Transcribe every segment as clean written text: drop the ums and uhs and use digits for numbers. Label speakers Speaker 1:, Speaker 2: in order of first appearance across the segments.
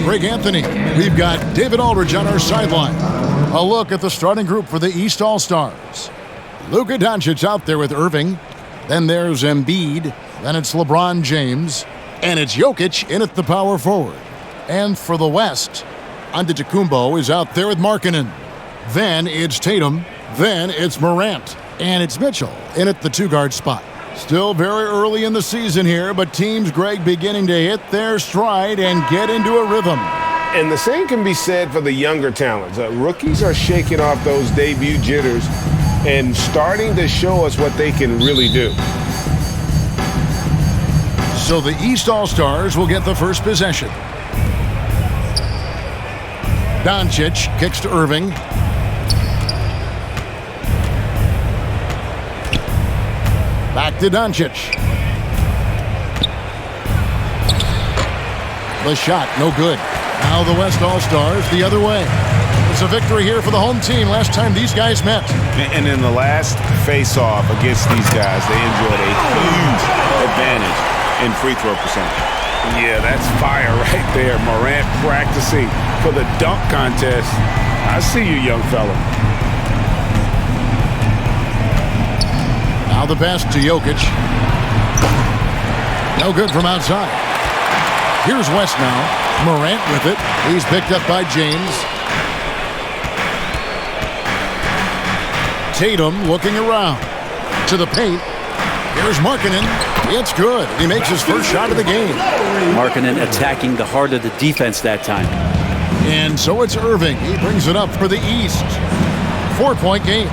Speaker 1: Greg Anthony. We've got David Aldridge on our sideline. A look at the starting group for the East All-Stars. Luka Doncic out there with Irving. Then there's Embiid. Then it's LeBron James. And it's Jokic in at the power forward. And for the West, Antetokounmpo is out there with Markkanen. Then it's Tatum. Then it's Morant. And it's Mitchell in at the two-guard spot. Still very early in the season here, but teams, Greg, beginning to hit their stride and get into a rhythm.
Speaker 2: And the same can be said for the younger talents. Rookies are shaking off those debut jitters and starting to show us what they can really do.
Speaker 1: So the East All-Stars will get the first possession. Doncic kicks to Irving. Back to Doncic. The shot, no good. Now the West All-Stars the other way. It's a victory here for the home team last time these guys met.
Speaker 2: And in the last face-off against these guys, they enjoyed a huge advantage in free throw percentage. Yeah, that's fire right there. Morant practicing for the dunk contest. I see you, young fella.
Speaker 1: Now the pass to Jokic. No good from outside. Here's West now. Morant with it. He's picked up by James. Tatum looking around. To the paint. Here's Markkanen. It's good. He makes his first shot of the game.
Speaker 3: Markkanen attacking the heart of the defense that time.
Speaker 1: And so it's Irving. He brings it up for the East. 4-point game.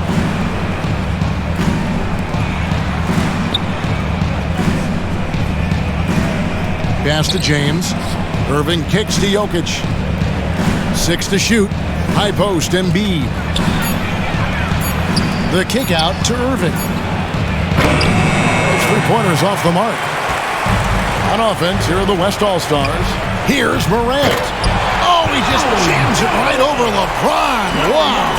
Speaker 1: Pass to James. Irving kicks to Jokic. 6 to shoot. High post, Embiid. The kick out to Irving. Those three-pointers off the mark. On offense, here are the West All-Stars. Here's Morant. Oh, he just jams it right over LeBron. Wow.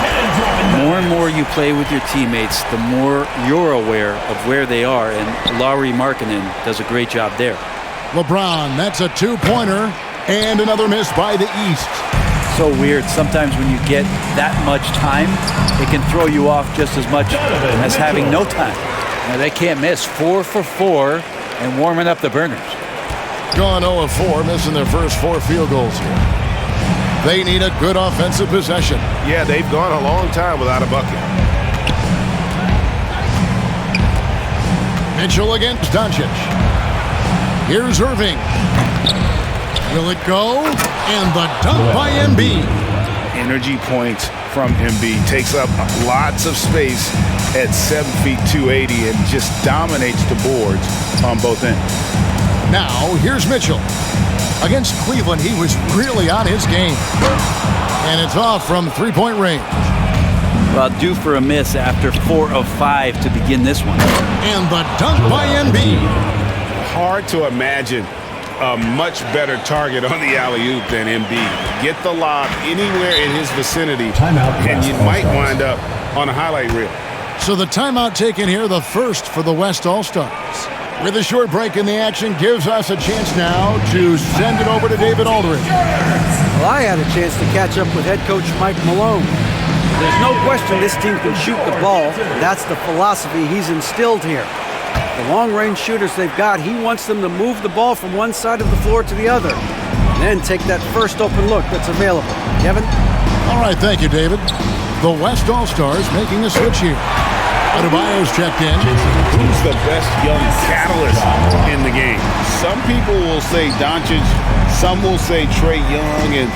Speaker 3: The more and more you play with your teammates, the more you're aware of where they are, and Lauri Markkanen does a great job there.
Speaker 1: LeBron, that's a two-pointer, and another miss by the East.
Speaker 3: So weird. Sometimes when you get that much time, it can throw you off just as much as having no time. Now, they can't miss. 4 for 4 and warming up the burners.
Speaker 1: Gone 0 of 4, missing their first 4 field goals here. They need a good offensive possession.
Speaker 2: Yeah, they've gone a long time without a bucket.
Speaker 1: Mitchell against Doncic. Here's Irving. Will it go? And the dunk by Embiid.
Speaker 2: Energy points from Embiid. Takes up lots of space at 7 feet 280 and just dominates the boards on both ends.
Speaker 1: Now, here's Mitchell. Against Cleveland, he was really on his game. And it's off from three-point range.
Speaker 3: Well, due for a miss after 4 of 5 to begin this one.
Speaker 1: And the dunk by Embiid.
Speaker 2: Hard to imagine a much better target on the alley-oop than Embiid. Get the lob anywhere in his vicinity, and you might wind up on a highlight reel.
Speaker 1: So the timeout taken here, the first for the West All-Stars. With a short break in the action, gives us a chance now to send it over to David Aldridge.
Speaker 4: Well, I had a chance to catch up with head coach Mike Malone. There's no question this team can shoot the ball. That's the philosophy he's instilled here. The long-range shooters they've got, he wants them to move the ball from one side of the floor to the other. And then take that first open look that's available. Kevin?
Speaker 1: All right, thank you, David. The West All-Stars making a switch here. Adebayo's checked in.
Speaker 2: Who's the best young catalyst in the game? Some people will say Doncic, some will say Trae Young, and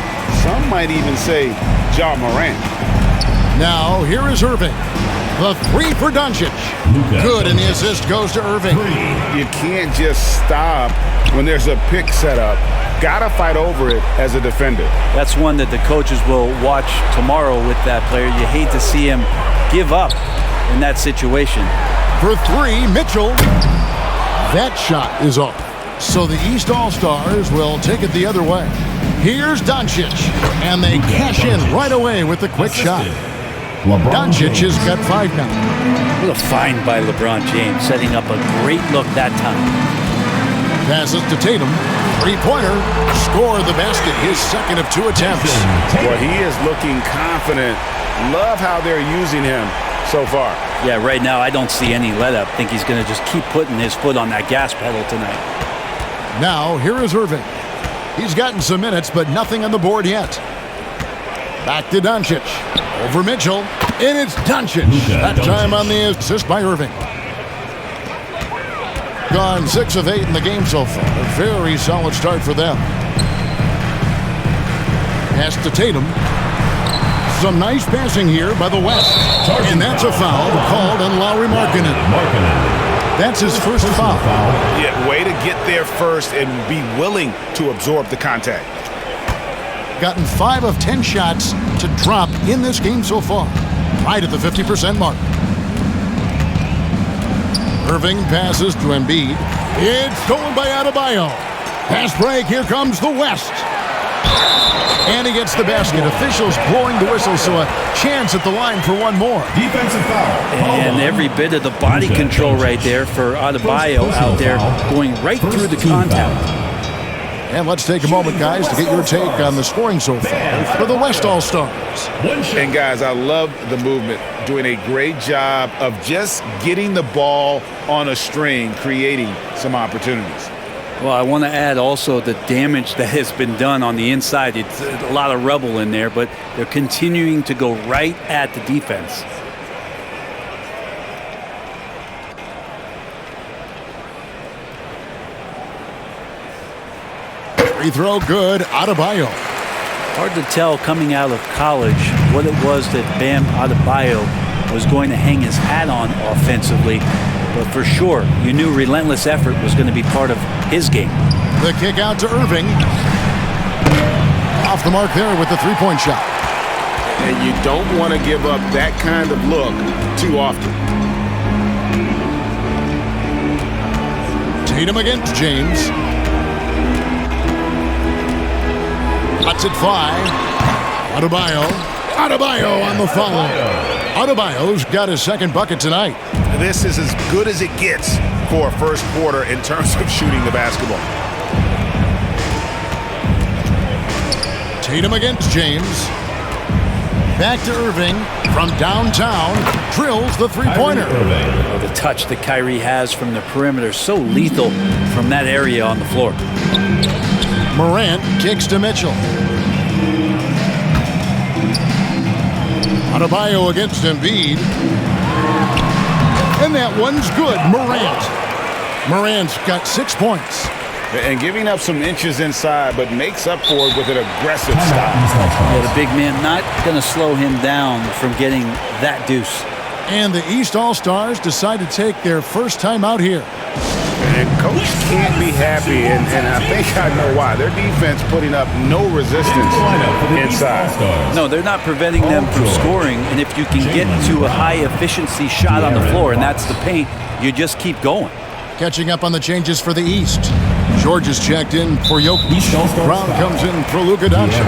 Speaker 2: some might even say Ja Morant.
Speaker 1: Now, here is Irving. The three for Doncic. Good, and the assist goes to Irving.
Speaker 2: You can't just stop when there's a pick set up. Gotta fight over it as a defender.
Speaker 3: That's one that the coaches will watch tomorrow with that player. You hate to see him give up in that situation.
Speaker 1: For three, Mitchell. That shot is off. So the East All-Stars will take it the other way. Here's Doncic, and they cash in right away with the quick shot. Doncic has got 5 now.
Speaker 3: What a find by LeBron James, setting up a great look that time.
Speaker 1: Passes to Tatum. Three-pointer. Score the basket. His second of 2 attempts.
Speaker 2: Well, he is looking confident. Love how they're using him so far.
Speaker 3: Yeah, right now I don't see any let-up. I think he's going to just keep putting his foot on that gas pedal tonight.
Speaker 1: Now, here is Irving. He's gotten some minutes, but nothing on the board yet. Back to Doncic. Over Mitchell. And it's Doncic. That time on the assist by Irving. Gone 6 of 8 in the game so far. A very solid start for them. Pass to Tatum. Some nice passing here by the West. And that's a foul called on Lauri Markkanen. That's his first foul.
Speaker 2: Yeah, way to get there first and be willing to absorb the contact.
Speaker 1: Gotten 5 of 10 shots to drop in this game so far. Right at the 50% mark. Irving passes to Embiid. It's stolen by Adebayo. Pass break. Here comes the West. And he gets the basket. Officials blowing the whistle, so a chance at the line for one more.
Speaker 5: Defensive foul.
Speaker 3: And every bit of the body control right there for Adebayo out there, going right through the contact.
Speaker 1: And let's take a moment, guys, to get your take on the scoring so far for the West All-Stars.
Speaker 2: And guys, I love the movement. Doing a great job of just getting the ball on a string, creating some opportunities.
Speaker 3: Well, I want to add also the damage that has been done on the inside. It's a lot of rubble in there, but they're continuing to go right at the defense.
Speaker 1: Free throw good. Adebayo.
Speaker 3: Hard to tell coming out of college what it was that Bam Adebayo was going to hang his hat on offensively. But for sure, you knew relentless effort was going to be part of his game.
Speaker 1: The kick out to Irving. Off the mark there with the three-point shot.
Speaker 2: And you don't want to give up that kind of look too often.
Speaker 1: Tatum against James. Lets it fly. Adebayo on the follow. Adebayo's got his second bucket tonight.
Speaker 2: This is as good as it gets for a first quarter in terms of shooting the basketball.
Speaker 1: Tatum against James. Back to Irving from downtown. Drills the three-pointer.
Speaker 3: Oh, the touch that Kyrie has from the perimeter, so lethal from that area on the floor.
Speaker 1: Morant kicks to Mitchell. Adebayo against Embiid. And that one's good. Morant's got 6 points.
Speaker 2: And giving up some inches inside, but makes up for it with an aggressive style.
Speaker 3: Yeah, the big man not going to slow him down from getting that deuce.
Speaker 1: And the East All-Stars decide to take their first time out here.
Speaker 2: And coach can't be happy, and I think I know why. Their defense putting up no resistance inside.
Speaker 3: No, they're not preventing them from scoring, and if you can get to a high-efficiency shot on the floor, and that's the paint, you just keep going.
Speaker 1: Catching up on the changes for the East. George is checked in for Jokic. Brown comes in for Luka Doncic.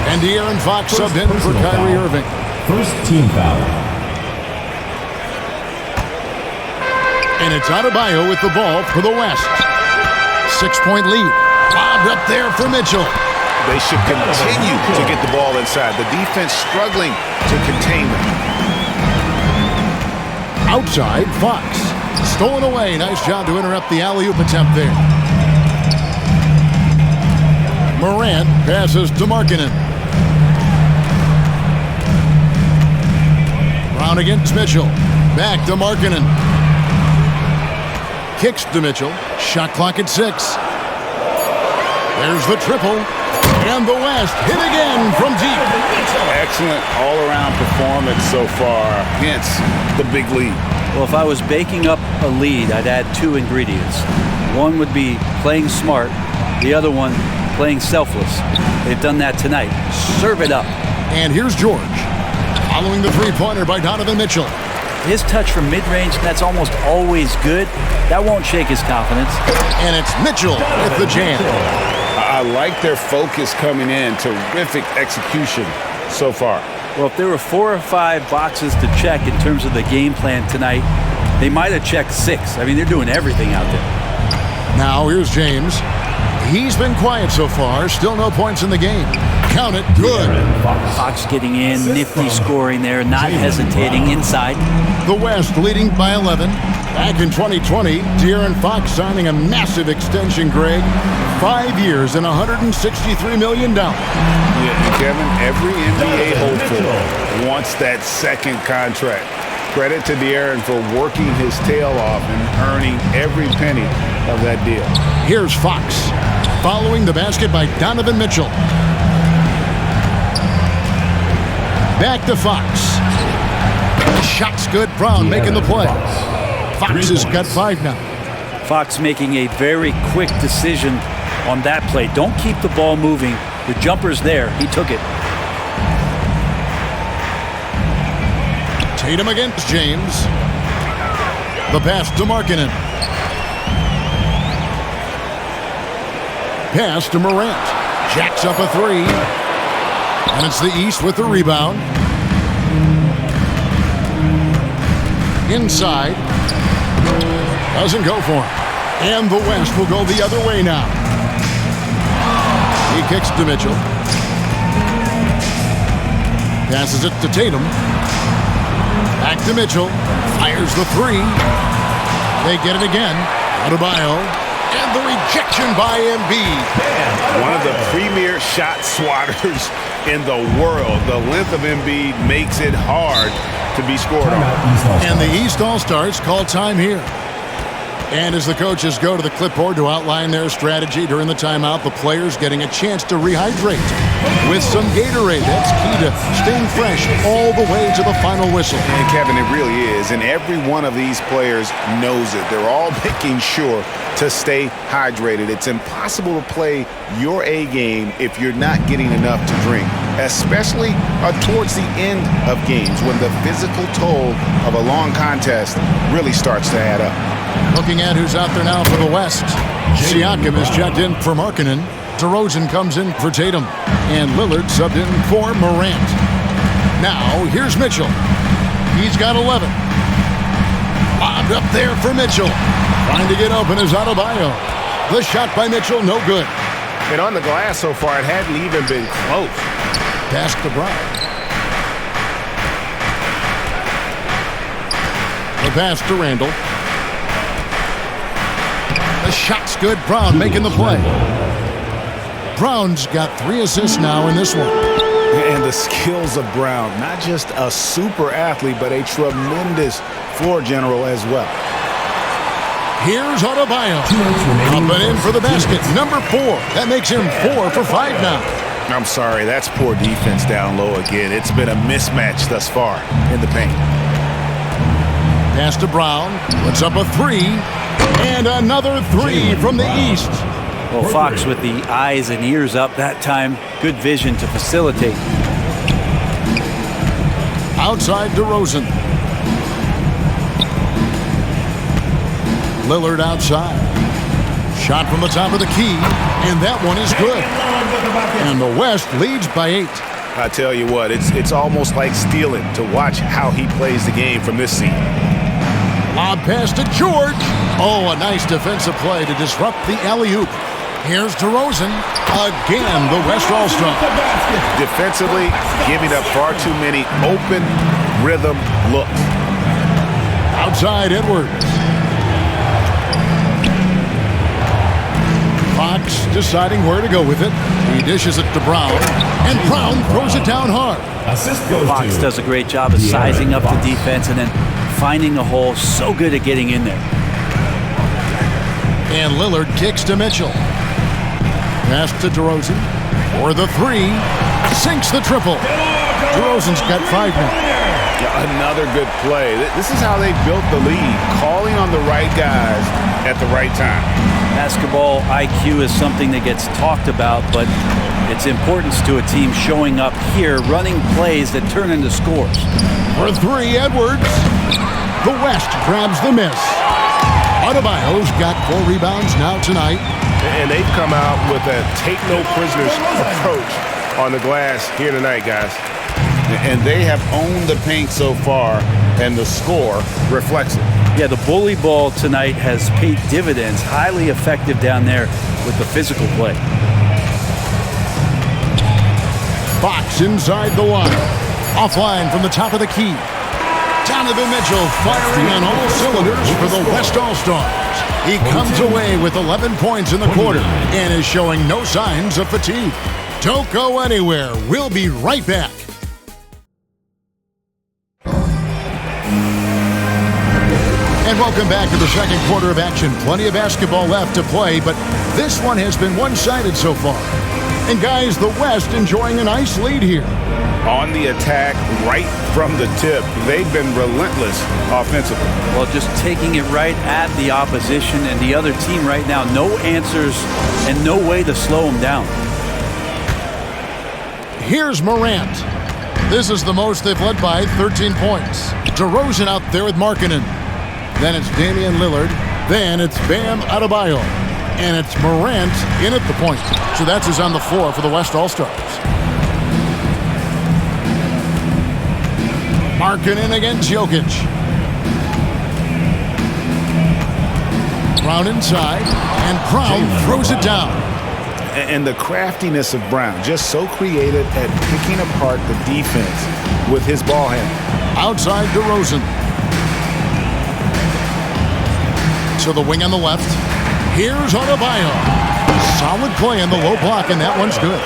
Speaker 1: And De'Aaron Fox subbed in for Kyrie Irving.
Speaker 5: First team foul.
Speaker 1: And it's Adebayo with the ball for the West. 6-point lead. Bobbed up there for Mitchell.
Speaker 2: They should continue to get the ball inside. The defense struggling to contain them.
Speaker 1: Outside, Fox. Stolen away. Nice job to interrupt the alley-oop attempt there. Morant passes to Markkanen. Brown against Mitchell. Back to Markkanen. Kicks to Mitchell. Shot clock at 6. There's the triple. And the West hit again from deep.
Speaker 2: Excellent all-around performance so far, hence the big lead.
Speaker 3: Well, if I was baking up a lead, I'd add 2 ingredients. One would be playing smart. The other one, playing selfless. They've done that tonight. Serve it up.
Speaker 1: And here's George. Following the three-pointer by Donovan Mitchell.
Speaker 3: His touch from mid-range, that's almost always good. That won't shake his confidence.
Speaker 1: And it's Mitchell with the jam.
Speaker 2: I like their focus coming in. Terrific execution so far.
Speaker 3: Well, if there were 4 or 5 boxes to check in terms of the game plan tonight, they might have checked 6. I mean, they're doing everything out there.
Speaker 1: Now here's James. He's been quiet so far. Still no points in the game. Count it. Good.
Speaker 3: Fox getting in, nifty scoring there, not hesitating inside.
Speaker 1: The West leading by 11. Back in 2020, De'Aaron Fox signing a massive extension, Greg. 5 years and $163 million.
Speaker 2: Yeah, Kevin, every NBA hopeful wants that second contract. Credit to De'Aaron for working his tail off and earning every penny of that deal.
Speaker 1: Here's Fox, following the basket by Donovan Mitchell. Back to Fox. Shot's good. Brown making the play. Fox has got 5 now.
Speaker 3: Fox making a very quick decision on that play. Don't keep the ball moving. The jumper's there. He took it.
Speaker 1: Tatum against James. The pass to Markkanen. Pass to Morant. Jacks up a 3. And it's the East with the rebound. Inside. Doesn't go for him. And the West will go the other way now. He kicks to Mitchell. Passes it to Tatum. Back to Mitchell. Fires the 3. They get it again. Adebayo. And the rejection by Embiid.
Speaker 2: One of the premier shot swatters in the world. The length of Embiid makes it hard to be scored on.
Speaker 1: And the East All-Stars call time here. And as the coaches go to the clipboard to outline their strategy during the timeout, the players getting a chance to rehydrate with some Gatorade. That's key to staying fresh all the way to the final whistle.
Speaker 2: And Kevin, it really is. And every one of these players knows it. They're all making sure to stay hydrated. It's impossible to play your A game if you're not getting enough to drink, especially towards the end of games when the physical toll of a long contest really starts to add up.
Speaker 1: Looking at who's out there now for the West. Siakam is checked in for Markkanen. DeRozan comes in for Tatum. And Lillard subbed in for Morant. Now, here's Mitchell. He's got 11. Lobbed up there for Mitchell. Trying to get open is Adebayo. The shot by Mitchell, no good.
Speaker 2: And on the glass so far, it hadn't even been close.
Speaker 1: Pass to Brown. The pass to Randall. The shot's good. Brown making the play. Brown's got 3 assists now in this one.
Speaker 2: And the skills of Brown, not just a super athlete, but a tremendous floor general as well.
Speaker 1: Here's Adebayo. Up and in for the basket. Number 4. That makes him 4 for 5 now.
Speaker 2: I'm sorry, that's poor defense down low again. It's been a mismatch thus far in the paint.
Speaker 1: Pass to Brown. Puts up a 3. And another 3 from the East.
Speaker 3: Well, Fox with the eyes and ears up that time. Good vision to facilitate.
Speaker 1: Outside DeRozan. Lillard outside. Shot from the top of the key. And that one is good. And the West leads by 8.
Speaker 2: I tell you what, it's almost like stealing to watch how he plays the game from this scene.
Speaker 1: Lob pass to George. Oh, a nice defensive play to disrupt the alley-oop. Here's DeRozan. Again, the West All-Star.
Speaker 2: Defensively, giving up far too many open rhythm looks.
Speaker 1: Outside Edwards. Fox deciding where to go with it. He dishes it to Brown. And Brown throws it down hard.
Speaker 3: Fox does a great job of sizing up the defense and then finding a hole. So good at getting in there.
Speaker 1: And Lillard kicks to Mitchell. Pass to DeRozan for the 3. Sinks the triple. DeRozan's got 5 now.
Speaker 2: Yeah, another good play. This is how they built the lead, calling on the right guys at the right time.
Speaker 3: Basketball IQ is something that gets talked about, but its importance to a team showing up here, running plays that turn into scores.
Speaker 1: For 3, Edwards. The West grabs the miss. Adebayo's got 4 rebounds now tonight.
Speaker 2: And they've come out with a take-no-prisoners approach on the glass here tonight, guys. And they have owned the paint so far, and the score reflects it.
Speaker 3: Yeah, the bully ball tonight has paid dividends. Highly effective down there with the physical play.
Speaker 1: Fox inside the line. Offline from the top of the key. Donovan Mitchell firing on all cylinders for the West All-Stars. He comes away with 11 points in the quarter and is showing no signs of fatigue. Don't go anywhere. We'll be right back. And welcome back to the second quarter of action. Plenty of basketball left to play, but this one has been one-sided so far. And guys, the West enjoying a nice lead here.
Speaker 2: On the attack right from the tip. They've been relentless offensively.
Speaker 3: Well, just taking it right at the opposition and the other team right now. No answers and no way to slow them down.
Speaker 1: Here's Morant. This is the most they've led by, 13 points. DeRozan out there with Markkanen. Then it's Damian Lillard. Then it's Bam Adebayo. And it's Morant in at the point. So that's who's on the floor for the West All-Stars. Markkanen against Jokic. Brown inside, and Brown throws it down.
Speaker 2: And the craftiness of Brown, just so creative at picking apart the defense with his ball handling.
Speaker 1: Outside DeRozan. To the wing on the left. Here's Adebayo. Solid play in the low block, and that one's good.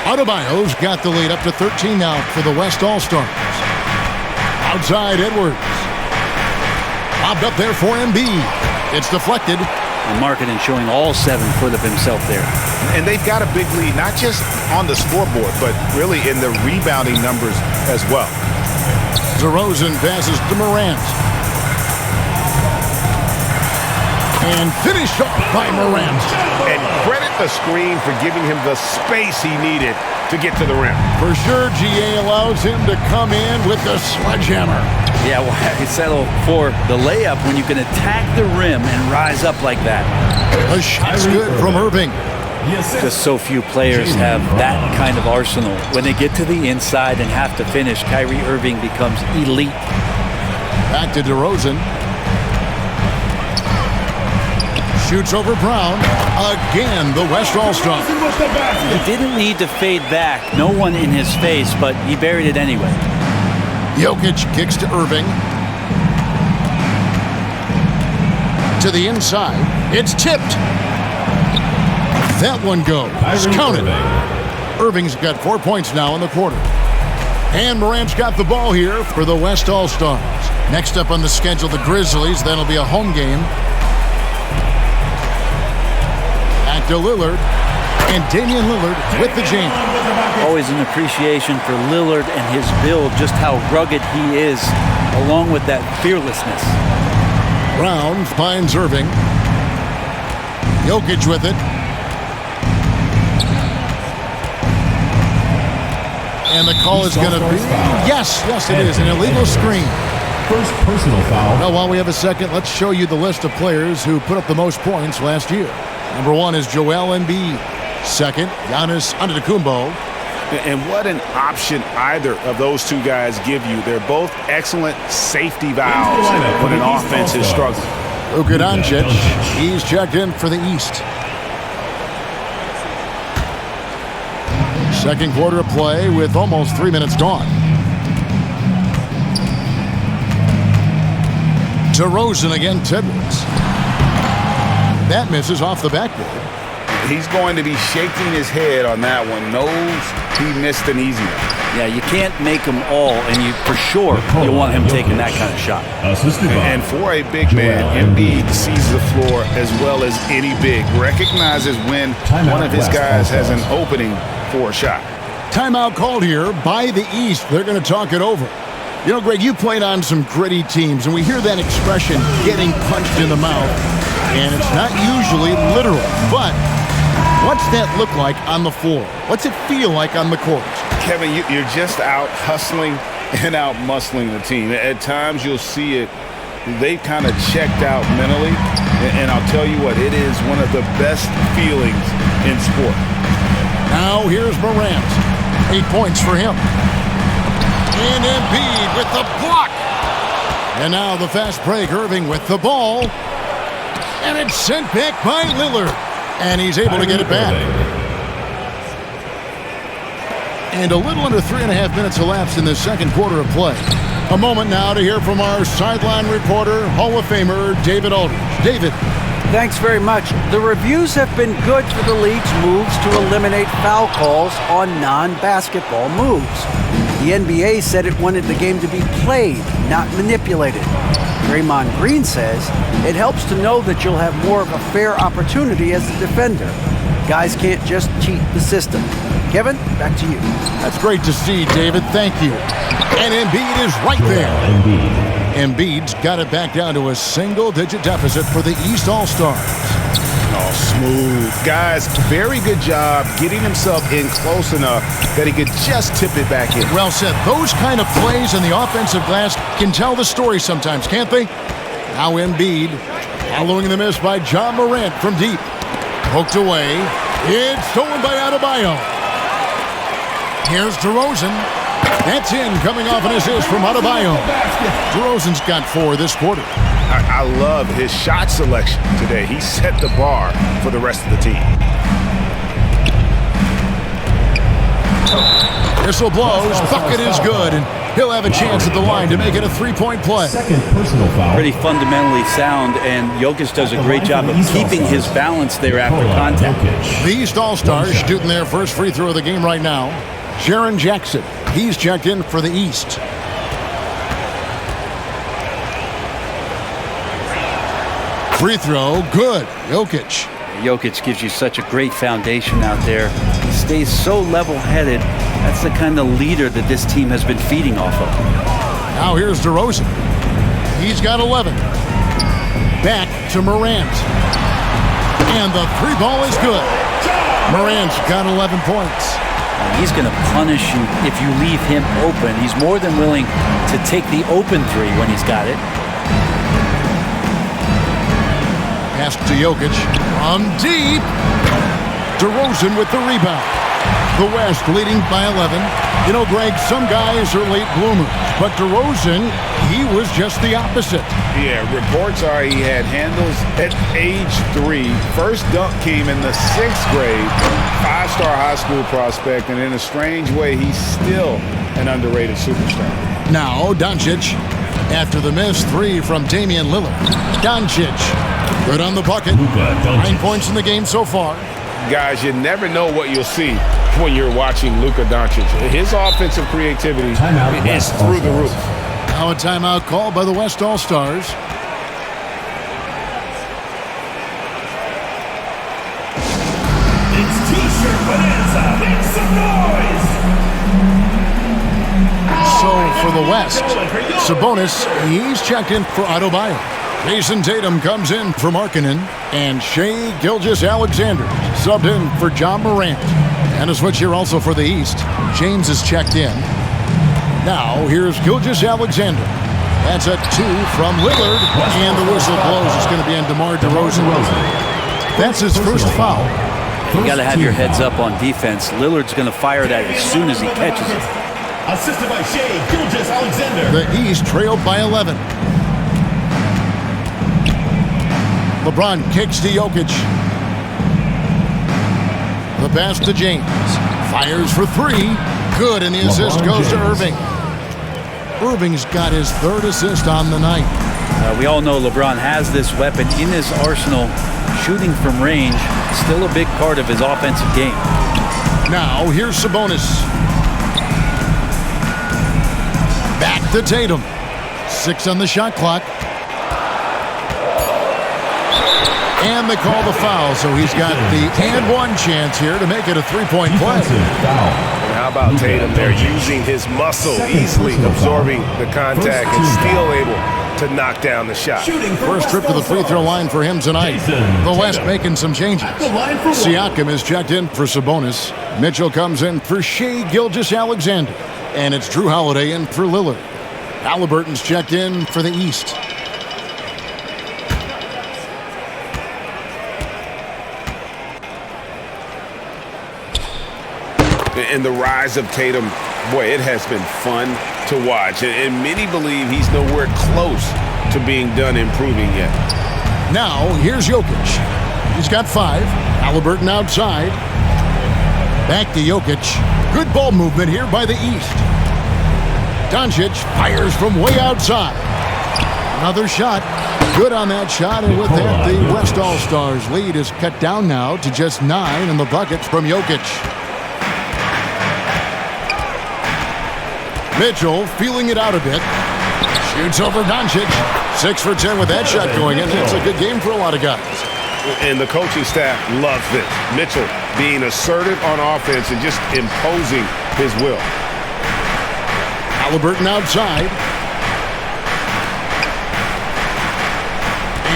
Speaker 1: Adebayo's got the lead up to 13 now for the West All-Stars. Outside Edwards. Bobbed up there for Embiid. It's deflected.
Speaker 3: And Markkanen showing all 7 foot of himself there.
Speaker 2: And they've got a big lead, not just on the scoreboard, but really in the rebounding numbers as well.
Speaker 1: DeRozan passes to Morant. And finished off by Morant.
Speaker 2: And credit the screen for giving him the space he needed to get to the rim.
Speaker 1: For sure, GA allows him to come in with the sledgehammer.
Speaker 3: Yeah, well, I settle for the layup when you can attack the rim and rise up like that.
Speaker 1: The shot's good from Irving.
Speaker 3: Just so few players have that kind of arsenal. When they get to the inside and have to finish, Kyrie Irving becomes elite.
Speaker 1: Back to DeRozan. Shoots over Brown. Again, the West All-Star.
Speaker 3: He didn't need to fade back. No one in his face, but he buried it anyway.
Speaker 1: Jokic kicks to Irving. To the inside. It's tipped. That one goes. Counted. Irving's got 4 points now in the quarter. And Morant's got the ball here for the West All-Stars. Next up on the schedule, the Grizzlies. Then it'll be a home game. Back to Lillard. And Damian Lillard with the jam.
Speaker 3: Always an appreciation for Lillard and his build, just how rugged he is, along with that fearlessness.
Speaker 1: Brown finds Irving. Jokic with it. And the call is going to be... Yes, it is. An illegal screen.
Speaker 5: First personal foul.
Speaker 1: Now, while we have a second, let's show you the list of players who put up the most points last year. Number 1 is Joel Embiid. Second, Giannis Antetokounmpo.
Speaker 2: And what an option either of those two guys give you. They're both excellent safety valves when an offense is struggling.
Speaker 1: Luka Doncic, he's checked in for the East. Second quarter of play with almost 3 minutes gone. DeRozan against Edwards. That misses off the backboard.
Speaker 2: He's going to be shaking his head on that one. Knows he missed an easy one.
Speaker 3: Yeah, you can't make them all, and you for sure you want him taking that kind of shot.
Speaker 2: And for a big man, Embiid sees the floor as well as any big. Recognizes when one of his guys has an opening for a shot.
Speaker 1: Timeout called here by the East. They're going to talk it over. You know, Greg, you played on some gritty teams, and we hear that expression, getting punched in the mouth. And it's not usually literal, but what's that look like on the floor? What's it feel like on the court?
Speaker 2: Kevin, you're just out hustling and out muscling the team. At times you'll see it, they've kind of checked out mentally. And I'll tell you what, it is one of the best feelings in sport.
Speaker 1: Now here's Morant. 8 points for him. And Embiid with the block. And now the fast break. Irving with the ball. And it's sent back by Lillard. And he's able to get it back. And a little under 3.5 minutes elapsed in the second quarter of play. A moment now to hear from our sideline reporter, Hall of Famer David Aldridge. David.
Speaker 4: Thanks very much. The reviews have been good for the league's moves to eliminate foul calls on non-basketball moves. The NBA said it wanted the game to be played, not manipulated. Draymond Green says it helps to know that you'll have more of a fair opportunity as a defender. Guys can't just cheat the system. Kevin, back to you.
Speaker 1: That's great to see, David. Thank you. And Embiid is right there. Embiid's got it back down to a single-digit deficit for the East All-Stars.
Speaker 2: Oh, smooth. Guys, very good job getting himself in close enough that he could just tip it back in.
Speaker 1: Well said. Those kind of plays in the offensive glass can tell the story sometimes, can't they? Now Embiid following the miss by John Morant from deep. Poked away. It's stolen by Adebayo. Here's DeRozan. That's in, coming off an assist from Adebayo. DeRozan's got 4 this quarter.
Speaker 2: I love his shot selection today. He set the bar for the rest of the team.
Speaker 1: Whistle blows. Bucket is good, and he'll have a chance at the line to make it a 3-point play.
Speaker 5: Second personal foul.
Speaker 3: Pretty fundamentally sound, and Jokic does a great job of keeping his balance there after contact.
Speaker 1: The East All-Stars shooting their first free throw of the game right now. Jaren Jackson. He's checked in for the East. Free throw, good. Jokic.
Speaker 3: Jokic gives you such a great foundation out there. He stays so level-headed. That's the kind of leader that this team has been feeding off of.
Speaker 1: Now here's DeRozan. He's got 11. Back to Morant. And the 3 ball is good. Morant's got 11 points.
Speaker 3: And he's going to punish you if you leave him open. He's more than willing to take the open 3 when he's got it.
Speaker 1: Pass to Jokic. From deep. DeRozan with the rebound. The West leading by 11. You know, Greg, some guys are late bloomers, but DeRozan, he was just the opposite.
Speaker 2: Yeah, reports are he had handles at age 3. First dunk came in the 6th grade. 5-star high school prospect, and in a strange way, he's still an underrated superstar.
Speaker 1: Now, Doncic. After the missed 3 from Damian Lillard. Doncic. Good on the bucket. 9 points in the game so far.
Speaker 2: Guys, you never know what you'll see when you're watching Luka Doncic. His offensive creativity is through the roof.
Speaker 1: Now a timeout called by the West All-Stars.
Speaker 5: It's T-shirt bonanza. Make some noise.
Speaker 1: So for the West, Sabonis, he's checked in for Adebayo. Jason Tatum comes in for Markkanen, and Shai Gilgeous-Alexander subbed in for John Morant. And a switch here also for the East. James is checked in. Now here's Gilgeous-Alexander. That's a 2 from Lillard, and the whistle blows. It's going to be on DeMar DeRozan. That's his first foul.
Speaker 3: You got to have your heads up on defense. Lillard's going to fire that as soon as he catches it.
Speaker 5: Assisted by Shai Gilgeous-Alexander.
Speaker 1: The East trailed by 11. LeBron kicks to Jokic. The pass to James. Fires for 3. Good, and the assist goes to Irving. Irving's got his 3rd assist on the night.
Speaker 3: We all know LeBron has this weapon in his arsenal. Shooting from range, still a big part of his offensive game.
Speaker 1: Now, here's Sabonis. Back to Tatum. 6 on the shot clock. And they call the foul, so he's got the and 1 chance here to make it a 3-point play.
Speaker 2: And how about Tatum there, using his muscle, easily absorbing the contact and still able to knock down the shot.
Speaker 1: First trip to the free throw line for him tonight. The West making some changes. Siakam is checked in for Sabonis. Mitchell comes in for Shai Gilgeous-Alexander. And it's Drew Holiday in for Lillard. Halliburton's checked in for the East.
Speaker 2: And the rise of Tatum, boy, it has been fun to watch, and many believe he's nowhere close to being done improving yet.
Speaker 1: Now, here's Jokic. He's got 5. Halliburton outside. Back to Jokic. Good ball movement here by the East. Doncic fires from way outside. Another shot. Good on that shot, and with that, the West All-Stars lead is cut down now to just 9 in the buckets from Jokic. Mitchell feeling it out a bit. Shoots over Doncic. 6 for 10 with that shot going in. That's a good game for a lot of guys.
Speaker 2: And the coaching staff loves this. Mitchell being assertive on offense and just imposing his will.
Speaker 1: Halliburton outside.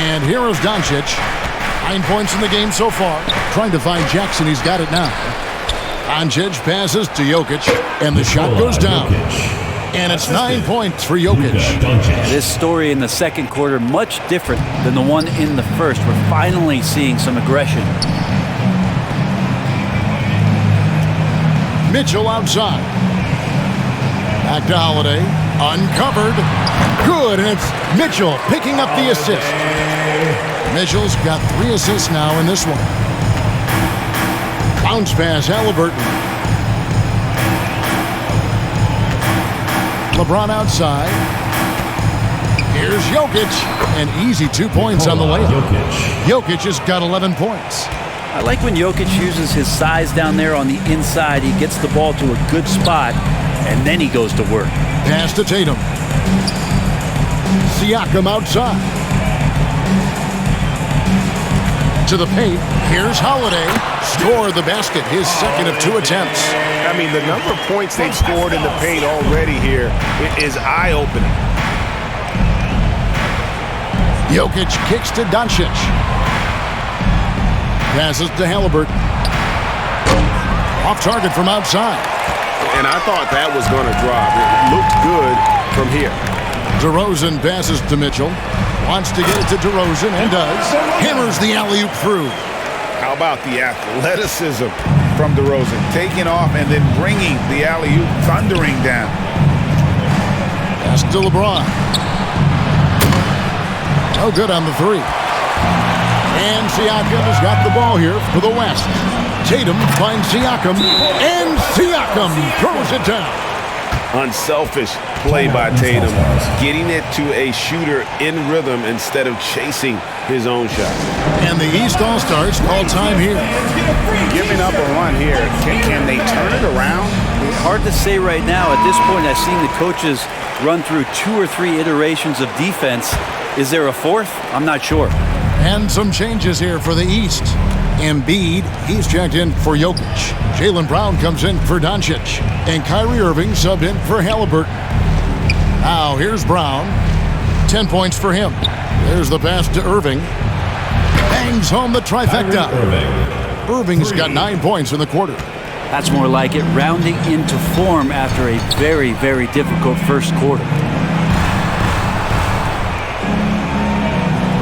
Speaker 1: And here is Doncic. 9 points in the game so far. Trying to find Jackson. He's got it now. Doncic passes to Jokic, and the shot goes down. And it's 9 points for Jokic.
Speaker 3: This story in the second quarter, much different than the one in the first. We're finally seeing some aggression.
Speaker 1: Mitchell outside. Back to Holiday. Uncovered. Good, and it's Mitchell picking up the assist. Mitchell's got 3 assists now in this one. Bounce pass, Halliburton. LeBron outside. Here's Jokic. An easy 2 points on the way. Jokic has got 11 points.
Speaker 3: I like when Jokic uses his size down there on the inside. He gets the ball to a good spot, and then he goes to work.
Speaker 1: Pass to Tatum. Siakam outside. To the paint. Here's Holiday. Score the basket. His second of 2 attempts.
Speaker 2: I mean, the number of points they've scored in the paint already here is eye-opening.
Speaker 1: Jokic kicks to Doncic. Passes to Halliburton. Off target from outside.
Speaker 2: And I thought that was going to drop. It looked good from here.
Speaker 1: DeRozan passes to Mitchell. Wants to get it to DeRozan and does. Hammers the alley-oop through.
Speaker 2: How about the athleticism from DeRozan? Taking off and then bringing the alley-oop thundering down.
Speaker 1: Pass to LeBron. No good on the 3. And Siakam has got the ball here for the West. Tatum finds Siakam, and Siakam throws it down.
Speaker 2: Unselfish play by Tatum, getting it to a shooter in rhythm instead of chasing his own shot.
Speaker 1: And the East All-Stars call time here.
Speaker 2: Giving up a run here. Can they turn it around?
Speaker 3: It's hard to say right now. At this point, I've seen the coaches run through 2 or 3 iterations of defense. Is there a 4th? I'm not sure.
Speaker 1: And some changes here for the East. Embiid, he's checked in for Jokic. Jaylen Brown comes in for Doncic. And Kyrie Irving subbed in for Halliburton. Now here's Brown. 10 points for him. There's the pass to Irving. Bangs home the trifecta. Irving's got 9 points in the quarter.
Speaker 3: That's more like it, rounding into form after a very, very difficult first quarter.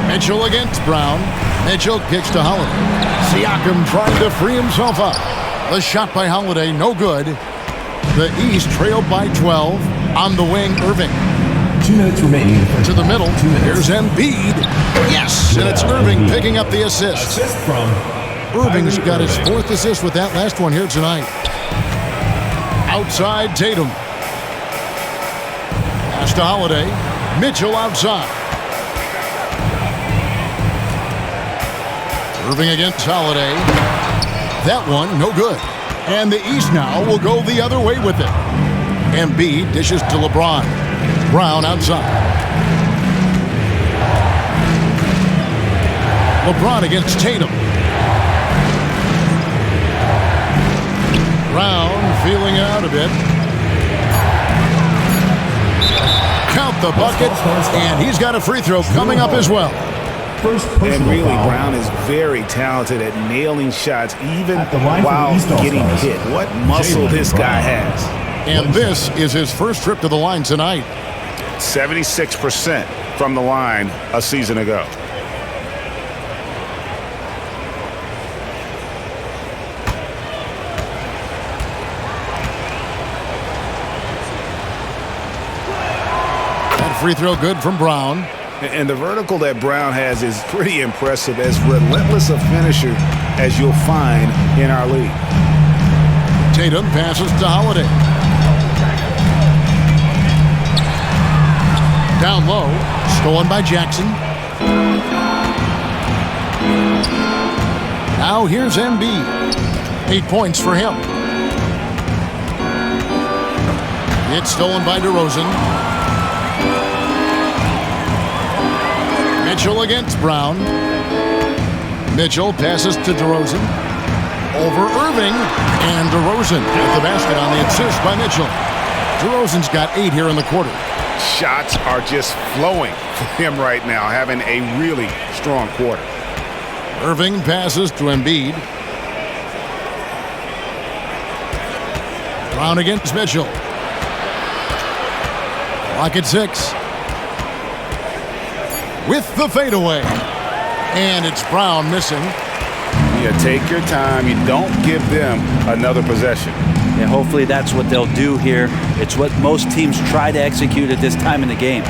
Speaker 1: Mitchell against Brown. Mitchell kicks to Holiday. Siakam trying to free himself up. The shot by Holiday, no good. The East trailed by 12. On the wing, Irving.
Speaker 5: 2 minutes remaining.
Speaker 1: To the middle. Here's Embiid. Yes, and it's Irving picking up the assist.
Speaker 5: Assist from
Speaker 1: Irving's got his 4th assist with that last one here tonight. Outside, Tatum. Pass to Holiday. Mitchell outside. Irving against Holiday. That one, no good. And the East now will go the other way with it. Embiid dishes to LeBron. Brown outside. LeBron against Tatum. Brown feeling it out a bit. Count the bucket, and he's got a free throw coming up as well.
Speaker 2: And really, Brown is very talented at nailing shots, even while getting hit. What muscle this guy has.
Speaker 1: And this is his first trip to the line tonight.
Speaker 2: 76% from the line a season ago.
Speaker 1: free throw good from Brown.
Speaker 2: And the vertical that Brown has is pretty impressive, as relentless a finisher as you'll find in our league.
Speaker 1: Tatum passes to Holiday. Down low, stolen by Jackson. Now here's Embiid. 8 points for him. It's stolen by DeRozan. Mitchell against Brown. Mitchell passes to DeRozan. Over Irving. And DeRozan at the basket on the assist by Mitchell. DeRozan's got 8 here in the quarter.
Speaker 2: Shots are just flowing for him right now, having a really strong quarter.
Speaker 1: Irving passes to Embiid. Brown against Mitchell. Clock at 6. With the fadeaway. And it's Brown missing.
Speaker 2: Yeah, take your time. You don't give them another possession.
Speaker 3: Yeah, hopefully that's what they'll do here. It's what most teams try to execute at this time in the game.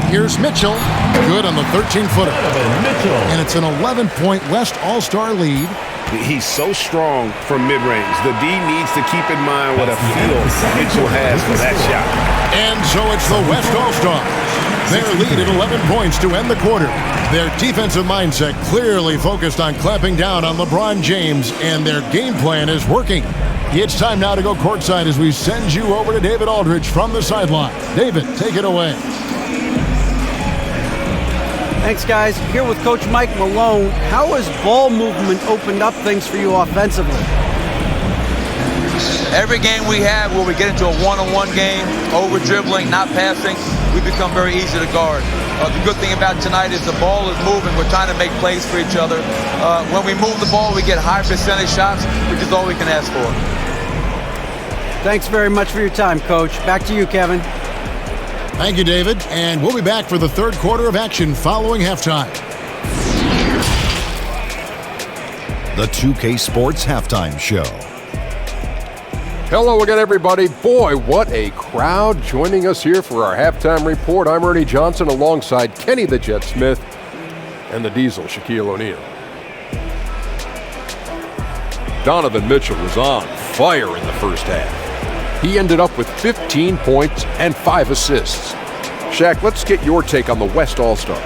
Speaker 1: Here's Mitchell. Good on the 13-footer. And it's an 11-point West All-Star lead.
Speaker 2: He's so strong from mid-range. The D needs to keep in mind what a feel Mitchell has for that shot.
Speaker 1: And so it's the West All-Stars. Their lead at 11 points to end the quarter. Their defensive mindset clearly focused on clamping down on LeBron James, and their game plan is working. It's time now to go courtside as we send you over to David Aldridge from the sideline. David, take it away.
Speaker 4: Thanks, guys. Here with Coach Mike Malone. How has ball movement opened up things for you offensively?
Speaker 6: Every game we have where we get into a one-on-one game, over-dribbling, not passing, we become very easy to guard. The good thing about tonight is the ball is moving. We're trying to make plays for each other. When we move the ball, we get high percentage shots, which is all we can ask for.
Speaker 4: Thanks very much for your time, Coach. Back to you, Kevin.
Speaker 1: Thank you, David. And we'll be back for the third quarter of action following halftime.
Speaker 7: The 2K Sports Halftime Show.
Speaker 8: Hello again, everybody. Boy, what a crowd joining us here for our halftime report. I'm Ernie Johnson alongside Kenny the Jet Smith and the Diesel, Shaquille O'Neal. Donovan Mitchell was on fire in the first half. He ended up with 15 points and 5 assists. Shaq, let's get your take on the West All-Stars.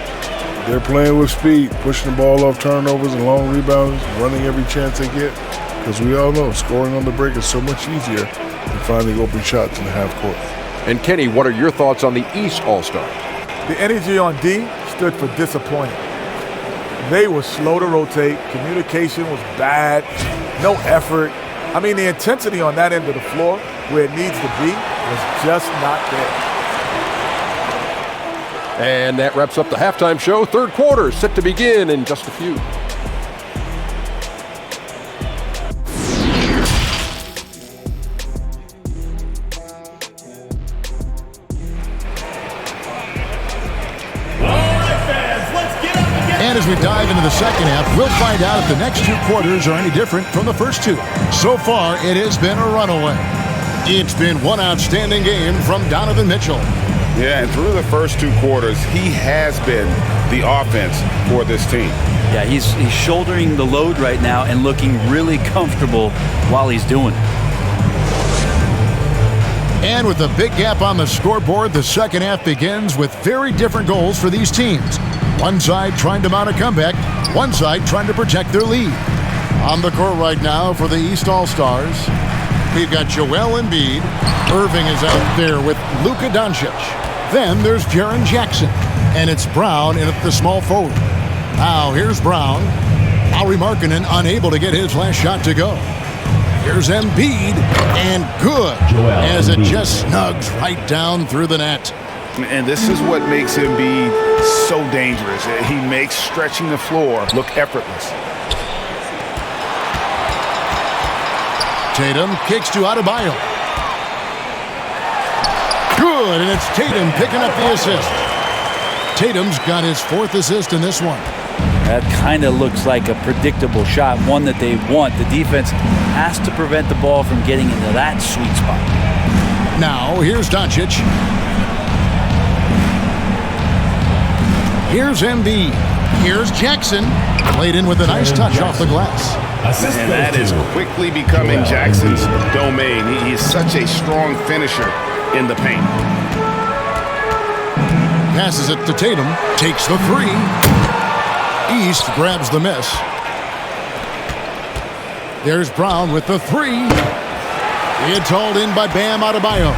Speaker 9: They're playing with speed, pushing the ball off turnovers and long rebounds, running every chance they get. Because we all know scoring on the break is so much easier than finding open shots in the half court.
Speaker 8: And Kenny, what are your thoughts on the East All-Stars?
Speaker 10: The energy on D stood for disappointing. They were slow to rotate. Communication was bad. No effort. I mean, the intensity on that end of the floor, where it needs to be, was just not there.
Speaker 8: And that wraps up the halftime show. Third quarter set to begin in just a few.
Speaker 1: And as we dive into the second half, we'll find out if the next 2 quarters are any different from the first 2. So far, it has been a runaway. It's been one outstanding game from Donovan Mitchell.
Speaker 2: Yeah, and through the first 2 quarters, he has been the offense for this team.
Speaker 3: Yeah, he's shouldering the load right now and looking really comfortable while he's doing it.
Speaker 1: And with a big gap on the scoreboard, the second half begins with very different goals for these teams. One side trying to mount a comeback, one side trying to protect their lead. On the court right now for the East All-Stars, we've got Joel Embiid. Irving is out there with Luka Doncic. Then there's Jaren Jackson. And it's Brown in at the small forward. Now here's Brown. Lauri Markkanen unable to get his last shot to go. Here's Embiid, and good, as it just snugs right down through the net.
Speaker 2: And this is what makes Embiid so dangerous. He makes stretching the floor look effortless.
Speaker 1: Tatum kicks to Adebayo. Good, and it's Tatum picking up the assist. Tatum's got his 4th assist in this one.
Speaker 3: That kind of looks like a predictable shot, one that they want. The defense has to prevent the ball from getting into that sweet spot.
Speaker 1: Now, here's Doncic. Here's Embiid. Here's Jackson. Played in with a nice touch off the glass.
Speaker 2: And that is quickly becoming Jackson's domain. He is such a strong finisher in the paint.
Speaker 1: Passes it to Tatum. Takes the three. East grabs the miss. There's Brown with the three. It's hauled in by Bam Adebayo.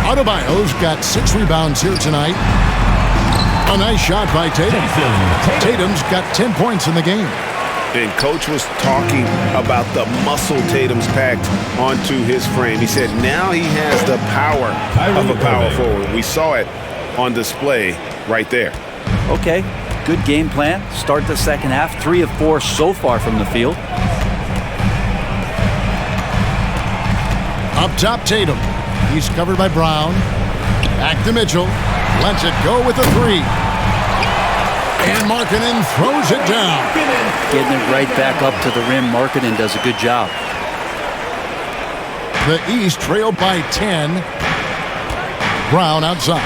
Speaker 1: Adebayo's got 6 rebounds here tonight. A nice shot by Tatum. Tatum's got 10 points in the game.
Speaker 2: And Coach was talking about the muscle Tatum's packed onto his frame. He said now he has the power of a power forward. We saw it on display right there.
Speaker 3: Okay, good game plan. Start the second half. 3 of 4 so far from the field.
Speaker 1: Up top, Tatum. He's covered by Brown. Back to Mitchell. Lets it go with the three. And Markkanen throws it down.
Speaker 3: Getting it right back up to the rim. Markkanen does a good job.
Speaker 1: The East trailed by 10. Brown outside.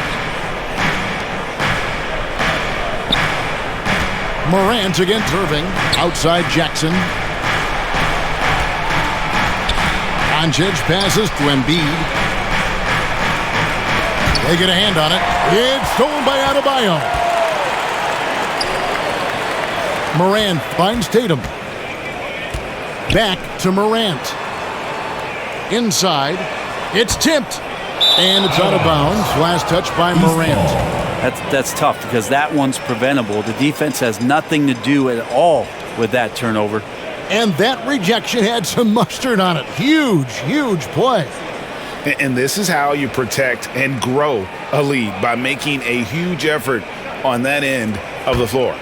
Speaker 1: Morant against Irving. Outside Jackson. Doncic passes to Embiid. They get a hand on it. It's stolen by Adebayo. Morant finds Tatum. Back to Morant. Inside. It's tipped. And it's out of bounds. Last touch by Morant.
Speaker 3: That's tough because that one's preventable. The defense has nothing to do at all with that turnover.
Speaker 1: And that rejection had some mustard on it. Huge, huge play.
Speaker 2: And this is how you protect and grow a lead, by making a huge effort on that end of the floor.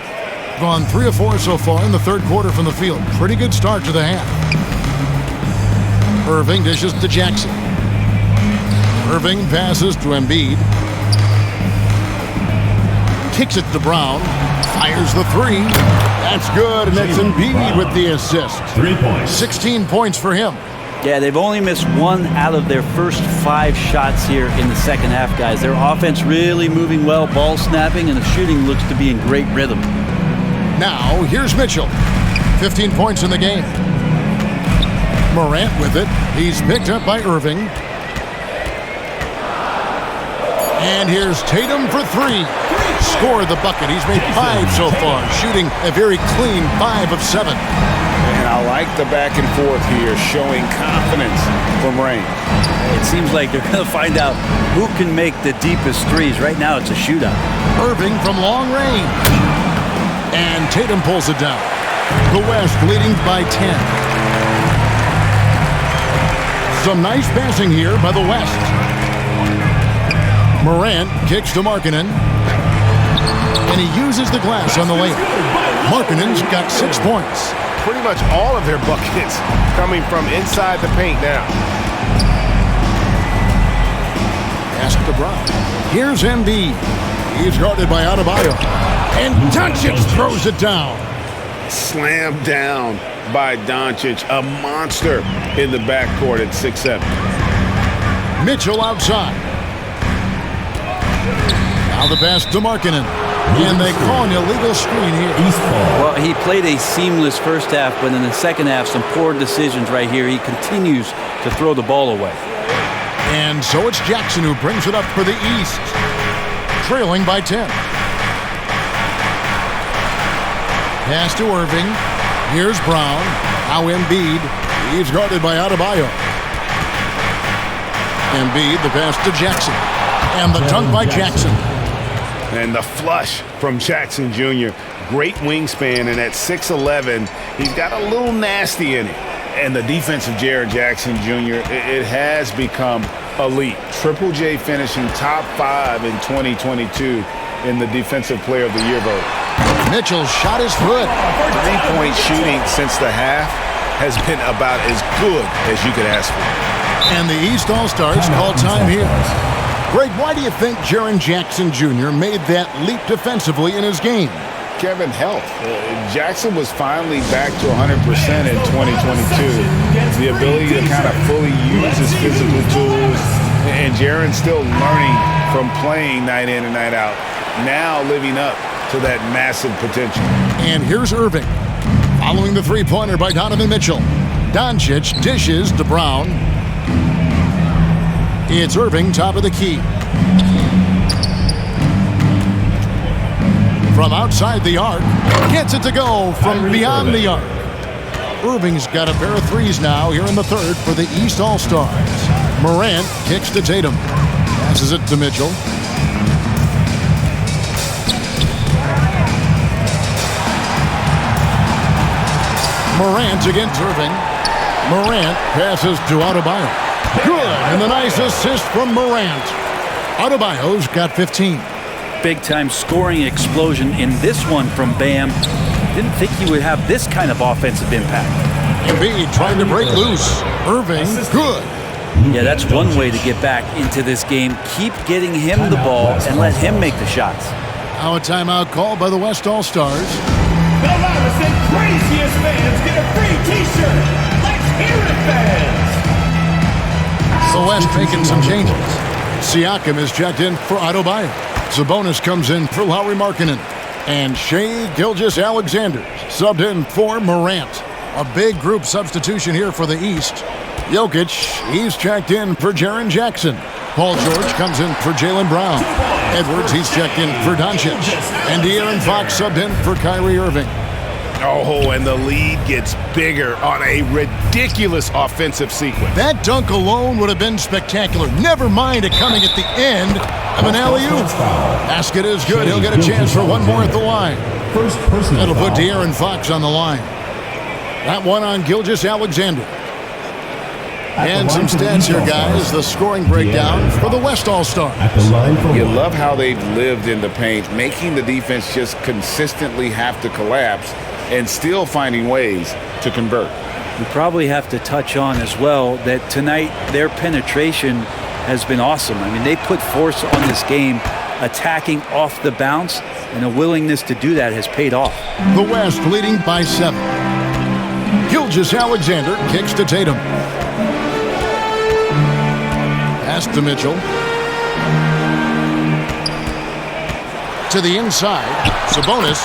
Speaker 1: Gone 3 of 4 so far in the third quarter from the field. Pretty good start to the half. Irving dishes to Jackson. Irving passes to Embiid. Kicks it to Brown. Fires the three. That's good, and that's Embiid with the assist.
Speaker 5: 3 points.
Speaker 1: 16 points for him.
Speaker 3: Yeah, they've only missed 1 out of their first 5 shots here in the second half, guys. Their offense really moving well, ball snapping, and the shooting looks to be in great rhythm.
Speaker 1: Now, here's Mitchell. 15 points in the game. Morant with it. He's picked up by Irving. And here's Tatum for 3. Scored the bucket. He's made 5 so far, shooting a very clean 5 of 7.
Speaker 2: And I like the back and forth here, showing confidence from range.
Speaker 3: It seems like they're going to find out who can make the deepest threes. Right now, it's a shootout.
Speaker 1: Irving from long range. And Tatum pulls it down. The West leading by 10. Some nice passing here by the West. Morant kicks to Markkanen. And he uses the glass on the layup. Markkanen's got 6 points.
Speaker 11: Pretty much all of their buckets coming from inside the paint now.
Speaker 1: Pass to Brown. Here's Embiid. He's guarded by Adebayo. And Doncic throws it down.
Speaker 2: Slammed down by Doncic, a monster in the backcourt at 6'7".
Speaker 1: Mitchell outside. Now the pass to Markkanen. And they call an illegal screen here.
Speaker 3: Well, he played a seamless first half, but in the second half, some poor decisions right here. He continues to throw the ball away.
Speaker 1: And so it's Jackson who brings it up for the East, trailing by 10. Pass to Irving. Here's Brown. Now Embiid. He's guarded by Adebayo. Embiid, the pass to Jackson. And the dunk by Jackson.
Speaker 2: And the flush from Jackson Jr. Great wingspan, and at 6'11", he's got a little nasty in it. And the defense of Jaren Jackson Jr., it has become elite. Triple J finishing top 5 in 2022 in the Defensive Player of the Year vote.
Speaker 1: Mitchell shot his foot.
Speaker 2: 3-point shooting since the half has been about as good as you could ask for.
Speaker 1: And the East All-Stars call time here. Greg, why do you think Jaren Jackson Jr. made that leap defensively in his game?
Speaker 2: Kevin, health. Jackson was finally back to 100% in 2022. The ability to kind of fully use his physical tools. And Jaren's still learning from playing night in and night out. now living up to that massive potential.
Speaker 1: And here's Irving. Following the three-pointer by Donovan Mitchell. Doncic dishes to Brown. It's Irving, top of the key. From outside the arc, gets it to go from beyond the arc. Irving's got a pair of threes now here in the third for the East All-Stars. Morant kicks to Tatum. Passes it to Mitchell. Morant against Irving. Morant passes to Adebayo. Good, and the nice assist from Morant. Adebayo's got 15.
Speaker 3: Big-time scoring explosion in this one from Bam. Didn't think he would have this kind of offensive impact.
Speaker 1: Embiid trying to break loose. Irving, good.
Speaker 3: Yeah, that's one way to get back into this game. Keep getting him the ball and let him make the shots.
Speaker 1: Now a timeout called by the West All-Stars.
Speaker 12: The loudest and craziest fans get a free T-shirt. Let's hear it, fans!
Speaker 1: The West making some changes. Siakam is checked in for Adebayo. Sabonis comes in for Lauri Markkanen. And Shai Gilgeous-Alexander subbed in for Morant. A big group substitution here for the East. Jokic, he's checked in for Jaren Jackson. Paul George comes in for Jaylen Brown. Edwards, he's checked in for Doncic. And De'Aaron Fox subbed in for Kyrie Irving.
Speaker 2: Oh, and the lead gets bigger on a ridiculous offensive sequence.
Speaker 1: That dunk alone would have been spectacular. Never mind it coming at the end of an alley-oop. Basket is good. He'll get a chance for one more at the line. That'll put De'Aaron Fox on the line. That one on Gilgeous-Alexander. And some stats here, guys. The scoring breakdown for the West All-Stars.
Speaker 2: You love how they've lived in the paint, making the defense just consistently have to collapse and still finding ways to convert.
Speaker 3: We probably have to touch on as well that tonight their penetration has been awesome. I mean, they put force on this game, attacking off the bounce, and a willingness to do that has paid off.
Speaker 1: The West leading by 7. Gilgeous-Alexander kicks to Tatum. Pass to Mitchell. To the inside. Sabonis.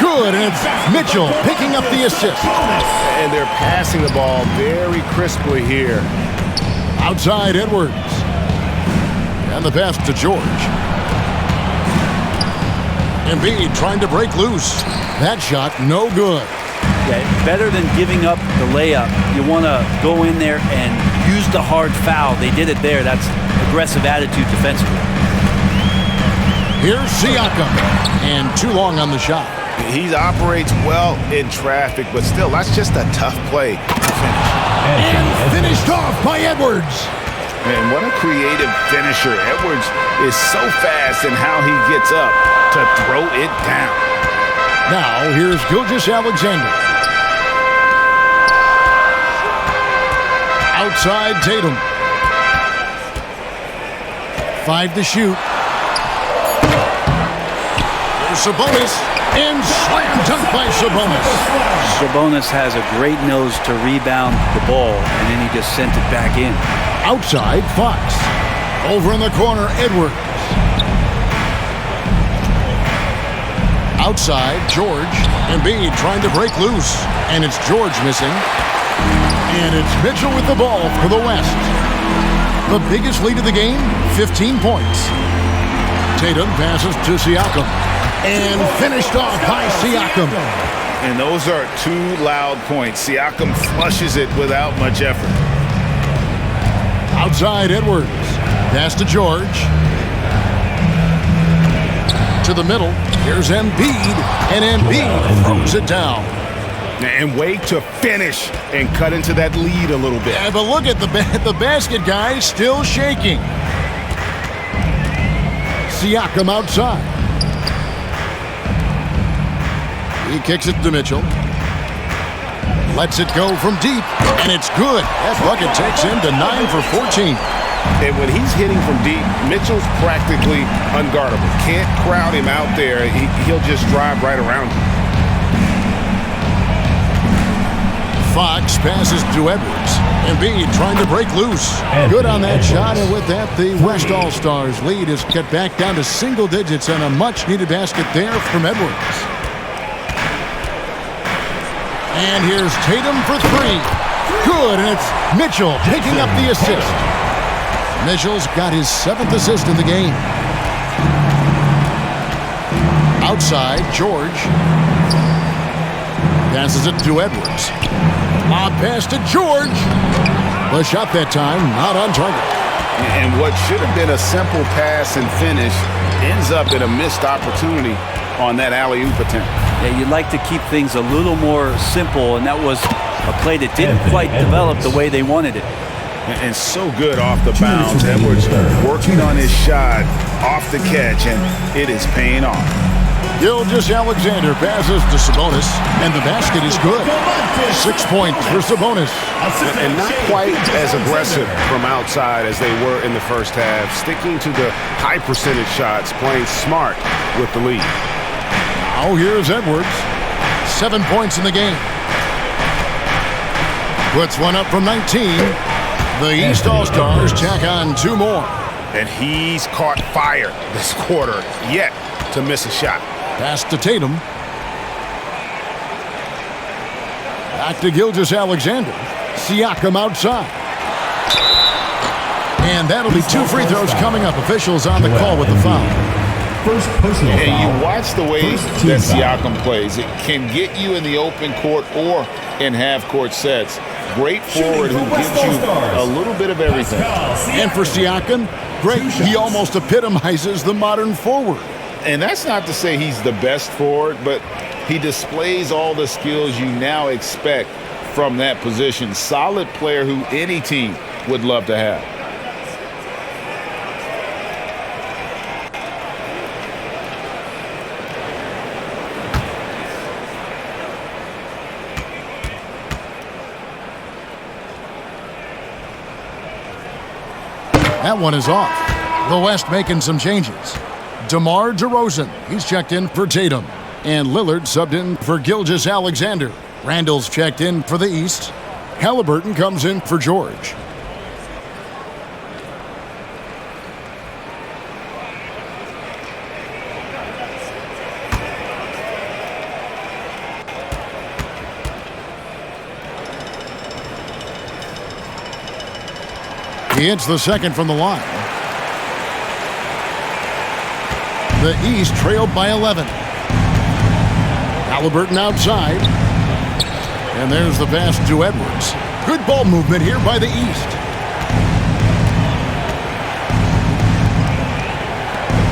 Speaker 1: Good, and it's Mitchell picking up the assist.
Speaker 2: And they're passing the ball very crisply here.
Speaker 1: Outside Edwards. And the pass to George. Embiid trying to break loose. That shot no good.
Speaker 3: Yeah, better than giving up the layup. You want to go in there and use the hard foul. They did it there. That's aggressive attitude defensively.
Speaker 1: Here's Siakam. And too long on the shot.
Speaker 2: He operates well in traffic, but still, that's just a tough play to finish.
Speaker 1: And finished off by Edwards.
Speaker 2: Man, what a creative finisher. Edwards is so fast in how he gets up to throw it down.
Speaker 1: Now, here's Gilgeous-Alexander. Outside Tatum. 5 to shoot. There's Sabonis. And slam dunk by Sabonis.
Speaker 3: Sabonis has a great nose to rebound the ball, and then he just sent it back in.
Speaker 1: Outside Fox. Over in the corner, Edwards. Outside, George. Embiid trying to break loose. And it's George missing. And it's Mitchell with the ball for the West. The biggest lead of the game, 15 points. Tatum passes to Siakam. And finished off by Siakam.
Speaker 2: And those are 2 loud points. Siakam flushes it without much effort.
Speaker 1: Outside Edwards. Pass to George. To the middle. Here's Embiid. And Embiid throws it down.
Speaker 2: And way to finish and cut into that lead a little bit.
Speaker 1: Yeah, but look at the basket, guys, still shaking. Siakam outside. He kicks it to Mitchell. Lets it go from deep, and it's good. That bucket takes him to 9 for 14.
Speaker 2: And when he's hitting from deep, Mitchell's practically unguardable. Can't crowd him out there. He'll just drive right around him.
Speaker 1: Fox passes to Edwards. Embiid trying to break loose. Good on that shot, and with that, the West All-Stars lead is cut back down to single digits, and a much-needed basket there from Edwards. And here's Tatum for three. Good, and it's Mitchell picking up the assist. Mitchell's got his 7th assist in the game. Outside, George passes it to Edwards. Lob pass to George. The shot that time, not on target.
Speaker 2: And what should have been a simple pass and finish ends up in a missed opportunity on that alley-oop attempt.
Speaker 3: Yeah, you'd like to keep things a little more simple, and that was a play that didn't quite develop the way they wanted it.
Speaker 2: And so good off the bounds. Edwards working on his shot off the catch, and it is paying off.
Speaker 1: Gilgeous-Alexander passes to Sabonis, and the basket is good. 6 points for Sabonis.
Speaker 2: And not quite as aggressive from outside as they were in the first half, sticking to the high percentage shots, playing smart with the lead.
Speaker 1: Now here's Edwards. 7 points in the game. Puts one up from 19. The East All-Stars tack on 2 more.
Speaker 2: And he's caught fire this quarter, yet to miss a shot.
Speaker 1: Pass to Tatum. Back to Gilgeous-Alexander. Siakam outside. And that'll be 2 free throws coming up. Officials on the call with the foul.
Speaker 2: And you watch the way that Siakam plays. It can get you in the open court or in half-court sets. Great forward who gives you a little bit of everything.
Speaker 1: And for Siakam, great. He almost epitomizes the modern forward.
Speaker 2: And that's not to say he's the best forward, but he displays all the skills you now expect from that position. Solid player who any team would love to have.
Speaker 1: That one is off. The West making some changes. DeMar DeRozan, he's checked in for Tatum. And Lillard subbed in for Gilgeous-Alexander. Randall's checked in for the East. Halliburton comes in for George. He hits the second from the line. The East trailed by 11. Halliburton outside. And there's the pass to Edwards. Good ball movement here by the East.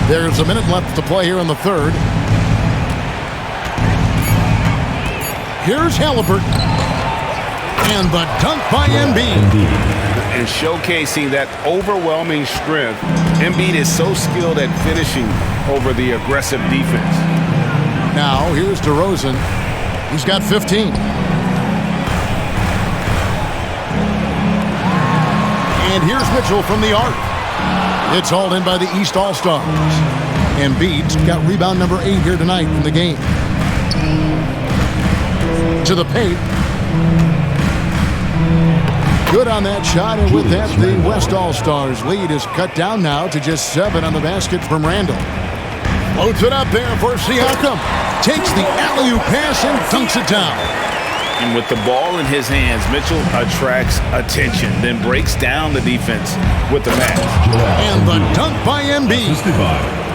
Speaker 1: There's a minute left to play here in the third. Here's Halliburton. And the dunk by Embiid.
Speaker 2: And showcasing that overwhelming strength. Embiid is so skilled at finishing over the aggressive defense.
Speaker 1: Now, here's DeRozan. He's got 15. And here's Mitchell from the arc. It's hauled in by the East All-Stars. Embiid's got rebound number 8 here tonight in the game. To the paint. Good on that shot, and with that, the West All-Stars lead is cut down now to just 7 on the basket from Randall. Floats it up there for Siakam. Takes the alley-oop pass and dunks it down.
Speaker 2: And with the ball in his hands, Mitchell attracts attention, then breaks down the defense with the pass.
Speaker 1: And the dunk by Embiid.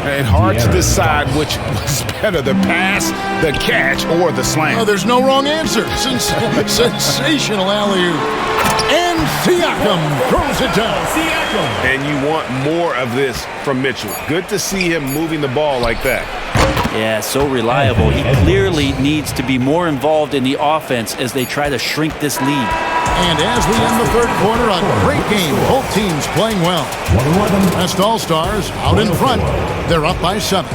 Speaker 2: And hard to decide which was better, the pass, the catch, or the slam.
Speaker 1: Oh, there's no wrong answer. Sensational alley-oop. And Siakam throws it down.
Speaker 2: And you want more of this from Mitchell. Good to see him moving the ball like that.
Speaker 3: Yeah, so reliable. He clearly needs to be more involved in the offense as they try to shrink this lead.
Speaker 1: And as we end the third quarter, a great game. Both teams playing well. West All-Stars out in front. They're up by 7.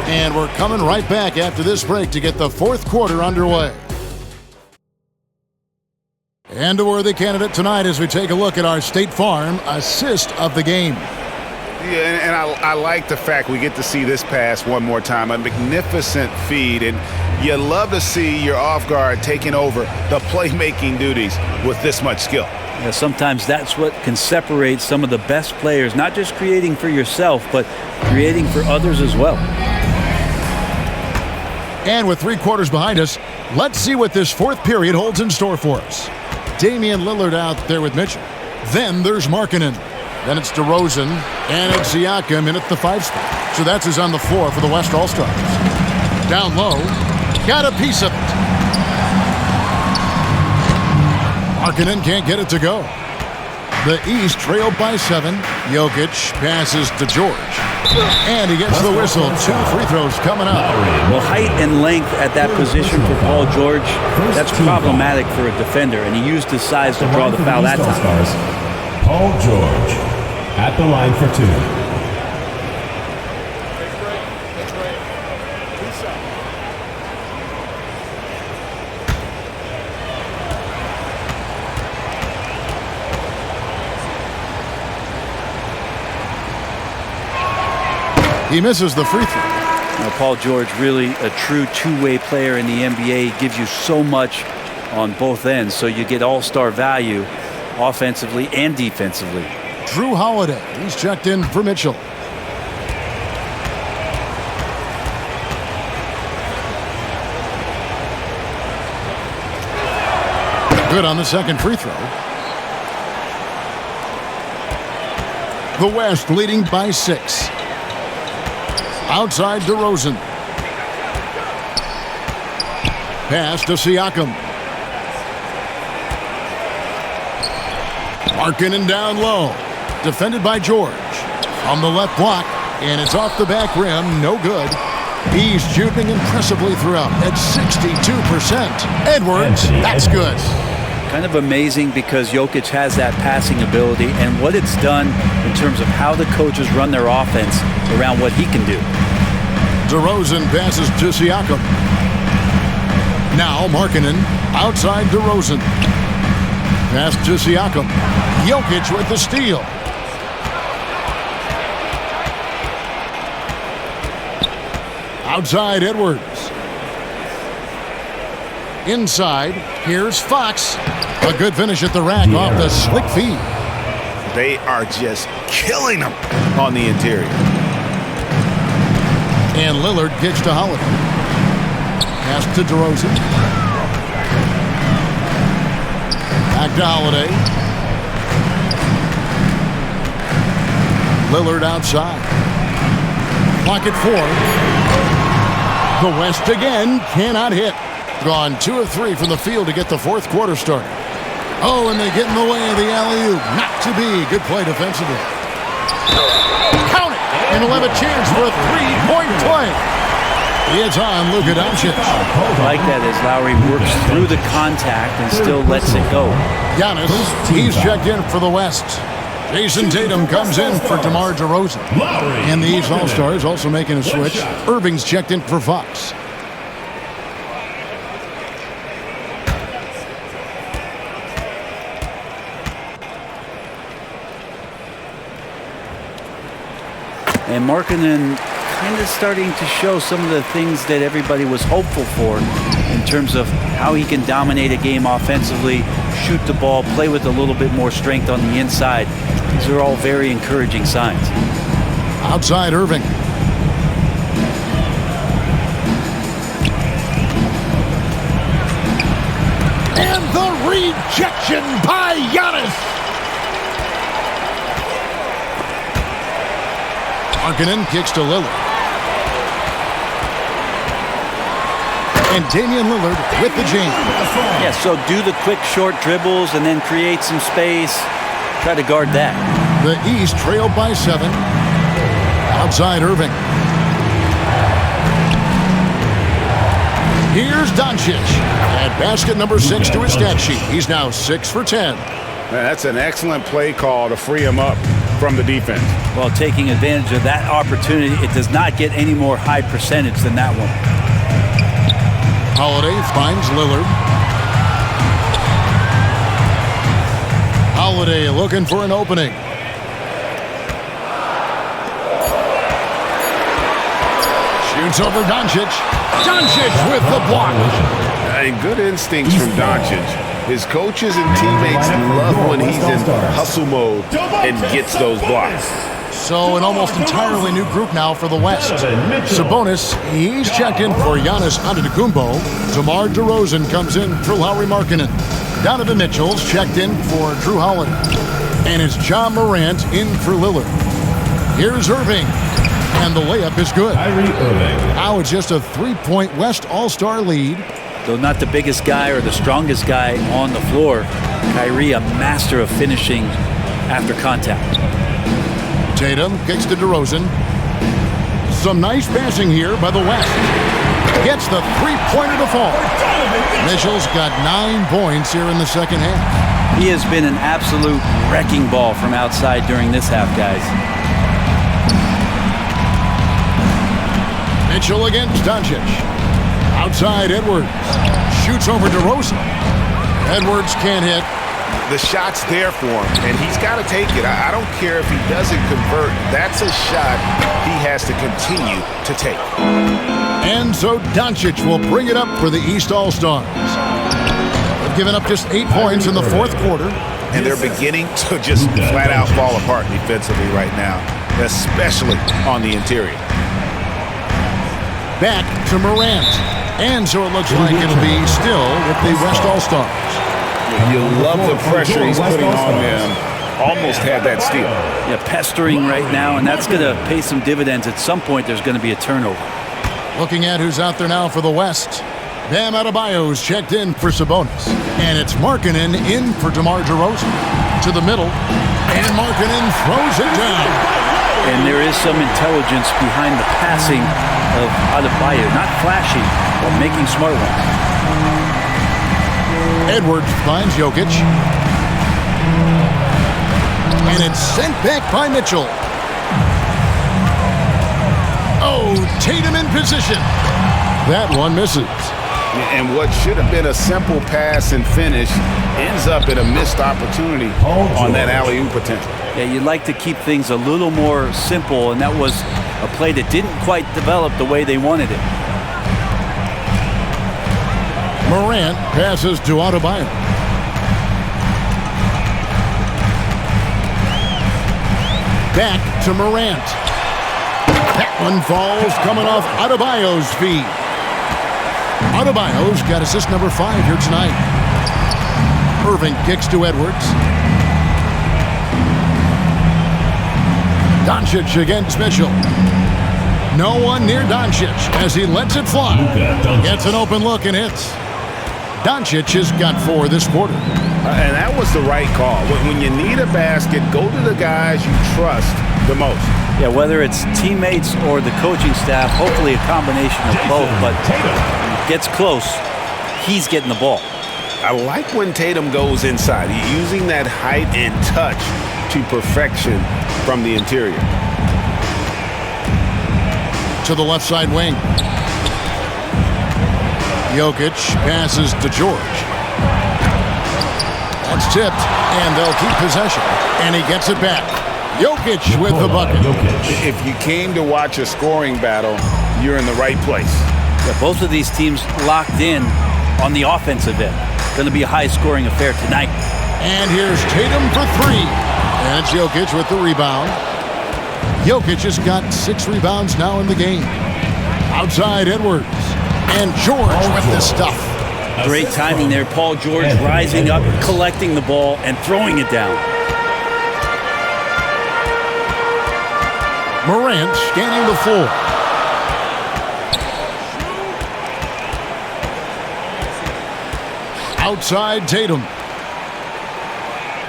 Speaker 1: And we're coming right back after this break to get the fourth quarter underway. And a worthy candidate tonight as we take a look at our State Farm assist of the game.
Speaker 2: Yeah, and I like the fact we get to see this pass one more time. A magnificent feed, and you love to see your off guard taking over the playmaking duties with this much skill.
Speaker 3: Yeah, sometimes that's what can separate some of the best players, not just creating for yourself, but creating for others as well.
Speaker 1: And with 3 quarters behind us, let's see what this 4th period holds in store for us. Damian Lillard out there with Mitchell. Then there's Markkanen. Then it's DeRozan, and it's Siakam in at the 5 spot. So that's his on the floor for the West All-Stars. Down low, got a piece of it. Markkanen can't get it to go. The East trailed by 7. Jokic passes to George. And he gets the whistle. 2 free throws coming up.
Speaker 3: Well, height and length at that position for Paul George, that's problematic for a defender, and he used his size to draw the foul that time.
Speaker 5: Paul George at the line for 2.
Speaker 1: He misses the free throw.
Speaker 3: Now, Paul George, really a true two-way player in the NBA. He gives you so much on both ends, so you get all-star value offensively and defensively.
Speaker 1: Drew Holiday, he's checked in for Mitchell. Good on the second free throw. The West leading by 6. Outside DeRozan. Pass to Siakam. Markkanen down low. Defended by George. On the left block, and it's off the back rim. No good. He's shooting impressively throughout at 62%. Edwards, that's good.
Speaker 3: Kind of amazing because Jokic has that passing ability and what it's done in terms of how the coaches run their offense around what he can do.
Speaker 1: DeRozan passes to Siakam. Now Markkanen outside DeRozan. Pass to Siakam. Jokic with the steal. Outside Edwards. Inside, here's Fox. A good finish at the rack off the slick feed.
Speaker 2: They are just killing them on the interior.
Speaker 1: And Lillard gets to Holiday. Pass to DeRozan. Back to Holiday. Lillard outside. Clock at 4. The West again cannot hit. Gone 2 of 3 from the field to get the 4th quarter started. Oh, and they get in the way of the alley-oop. Not to be. Good play defensively. Count it! And he'll have a chance for a 3-point play. It's on Luka Doncic.
Speaker 3: I like that as Lowry works through the contact and still lets it go.
Speaker 1: Giannis, he's checked in for the West. Jason Tatum comes in for DeMar DeRozan. And the East All-Stars also making a switch. Irving's checked in for Fox.
Speaker 3: And Markkanen kind of starting to show some of the things that everybody was hopeful for in terms of how he can dominate a game offensively, shoot the ball, play with a little bit more strength on the inside. These are all very encouraging signs.
Speaker 1: Outside Irving. And the rejection by Giannis. Markkanen kicks to Lillard. And Damian Lillard with the jam.
Speaker 3: Yeah, so do the quick short dribbles and then create some space. Try to guard that.
Speaker 1: The East trailed by 7. Outside Irving. Here's Doncic. At basket number 6 to his stat sheet. He's now 6 for 10.
Speaker 2: Man, that's an excellent play call to free him up from the defense.
Speaker 3: Well, taking advantage of that opportunity, it does not get any more high percentage than that one.
Speaker 1: Holiday finds Lillard. Holiday looking for an opening. Shoots over Doncic. Doncic with the block.
Speaker 2: And good instincts from Doncic. His coaches and teammates love when he's in hustle mode and gets those blocks.
Speaker 1: So an almost entirely new group now for the West. Sabonis, he's checked in for Giannis Antetokounmpo. DeMar DeRozan comes in for Lauri Markkanen. Donovan Mitchell's checked in for Drew Holiday. And it's John Morant in for Lillard. Here's Irving. And the layup is good. Now it's just a 3-point West All-Star lead.
Speaker 3: Though not the biggest guy or the strongest guy on the floor, Kyrie a master of finishing after contact.
Speaker 1: Tatum kicks to DeRozan. Some nice passing here by the West. Gets the three-pointer to fall. Mitchell's got 9 points here in the second half.
Speaker 3: He has been an absolute wrecking ball from outside during this half, guys.
Speaker 1: Mitchell against Doncic. Outside Edwards. Shoots over DeRozan. Edwards can't hit.
Speaker 2: The shot's there for him, and he's got to take it. I don't care if he doesn't convert. That's a shot he has to continue to take.
Speaker 1: And so Doncic will bring it up for the East All-Stars. They've given up just 8 points in the fourth quarter.
Speaker 2: And they're beginning to just flat out fall apart defensively right now, especially on the interior.
Speaker 1: Back to Morant. And so it looks like it'll be still with the West All-Stars.
Speaker 2: You love the pressure he's putting on them. Almost had that steal.
Speaker 3: Yeah, pestering right now, and that's going to pay some dividends. At some point, there's going to be a turnover.
Speaker 1: Looking at who's out there now for the West. Bam Adebayo's checked in for Sabonis. And it's Markkanen in for DeMar DeRozan. To the middle. And Markkanen throws it down.
Speaker 3: And there is some intelligence behind the passing of Adebayo. Not flashy, but making smart ones.
Speaker 1: Edwards finds Jokic. And it's sent back by Mitchell. Oh, Tatum in position. That one misses.
Speaker 2: And what should have been a simple pass and finish ends up in a missed opportunity on that alley-oop potential.
Speaker 3: Yeah, you'd like to keep things a little more simple, and that was a play that didn't quite develop the way they wanted it.
Speaker 1: Morant passes to Adebayo. Back to Morant. That one falls coming off Adebayo's feet. Adebayo's got assist number 5 here tonight. Irving kicks to Edwards. Doncic against Mitchell. No one near Doncic as he lets it fly. Gets an open look and hits. Doncic has got 4 this quarter.
Speaker 2: And that was the right call. When you need a basket, go to the guys you trust the most.
Speaker 3: Yeah, whether it's teammates or the coaching staff, hopefully a combination of both, but gets close, he's getting the ball.
Speaker 2: I like when Tatum goes inside, using that height and touch to perfection from the interior.
Speaker 1: To the left side wing. Jokic passes to George. That's tipped, and they'll keep possession. And he gets it back. Jokic with the bucket.
Speaker 2: If you came to watch a scoring battle, you're in the right place.
Speaker 3: Yeah, both of these teams locked in on the offensive end. Going to be a high-scoring affair tonight.
Speaker 1: And here's Tatum for 3. And it's Jokic with the rebound. Jokic has got 6 rebounds now in the game. Outside Edwards. And George with the stuff.
Speaker 3: Great timing there. Paul George rising up, collecting the ball, and throwing it down.
Speaker 1: Morant scanning the floor. Outside Tatum.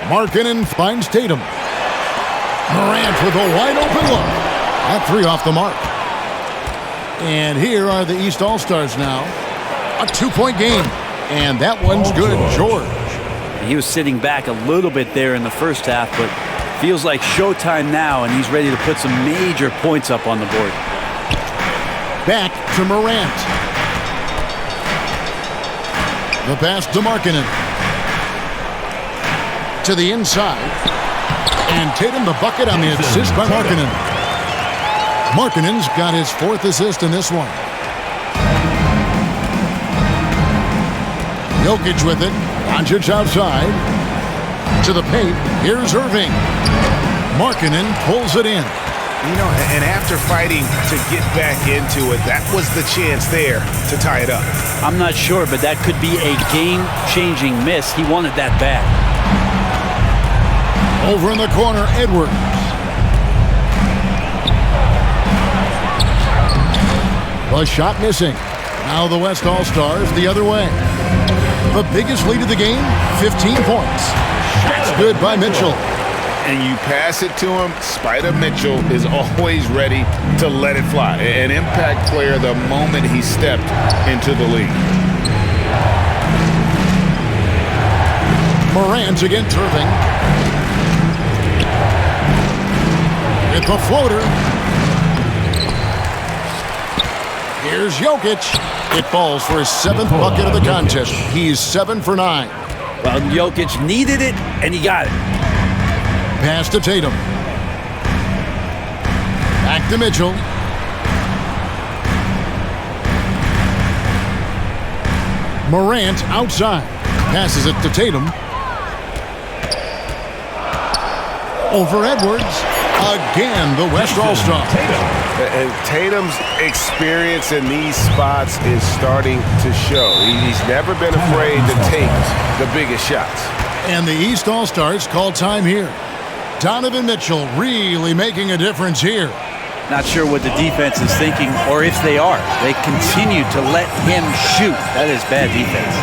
Speaker 1: Markkanen finds Tatum. Morant with a wide open look. That 3 off the mark. And here are the East All-Stars now. A 2-point game. And that one's good. George.
Speaker 3: He was sitting back a little bit there in the first half, but feels like showtime now, and he's ready to put some major points up on the board.
Speaker 1: Back to Morant. The pass to Markkanen. To the inside. And Tatum the bucket on the assist by Markkanen. Markkanen's got his 4th assist in this one. Jokic with it. Doncic outside. To the paint. Here's Irving. Markkanen pulls it in.
Speaker 11: You know, and after fighting to get back into it, that was the chance there to tie it up.
Speaker 3: I'm not sure, but that could be a game-changing miss. He wanted that bad.
Speaker 1: Over in the corner, Edwards. The shot missing. Now the West All-Stars the other way. The biggest lead of the game, 15 points. That's good by Mitchell.
Speaker 2: And you pass it to him, Spider Mitchell is always ready to let it fly. An impact player the moment he stepped into the league.
Speaker 1: Morant against Irving. With the floater. Here's Jokic. It falls for his 7th bucket of the contest. He's 7 for 9.
Speaker 3: Well, Jokic needed it, and he got it.
Speaker 1: Pass to Tatum. Back to Mitchell. Morant outside. Passes it to Tatum. Over Edwards. Again, the West All-Star.
Speaker 11: And Tatum's experience in these spots is starting to show. He's never been afraid to take the biggest shots.
Speaker 1: And the East All-Stars call time here. Donovan Mitchell really making a difference here.
Speaker 3: Not sure what the defense is thinking, or if they are. They continue to let him shoot. That is bad defense.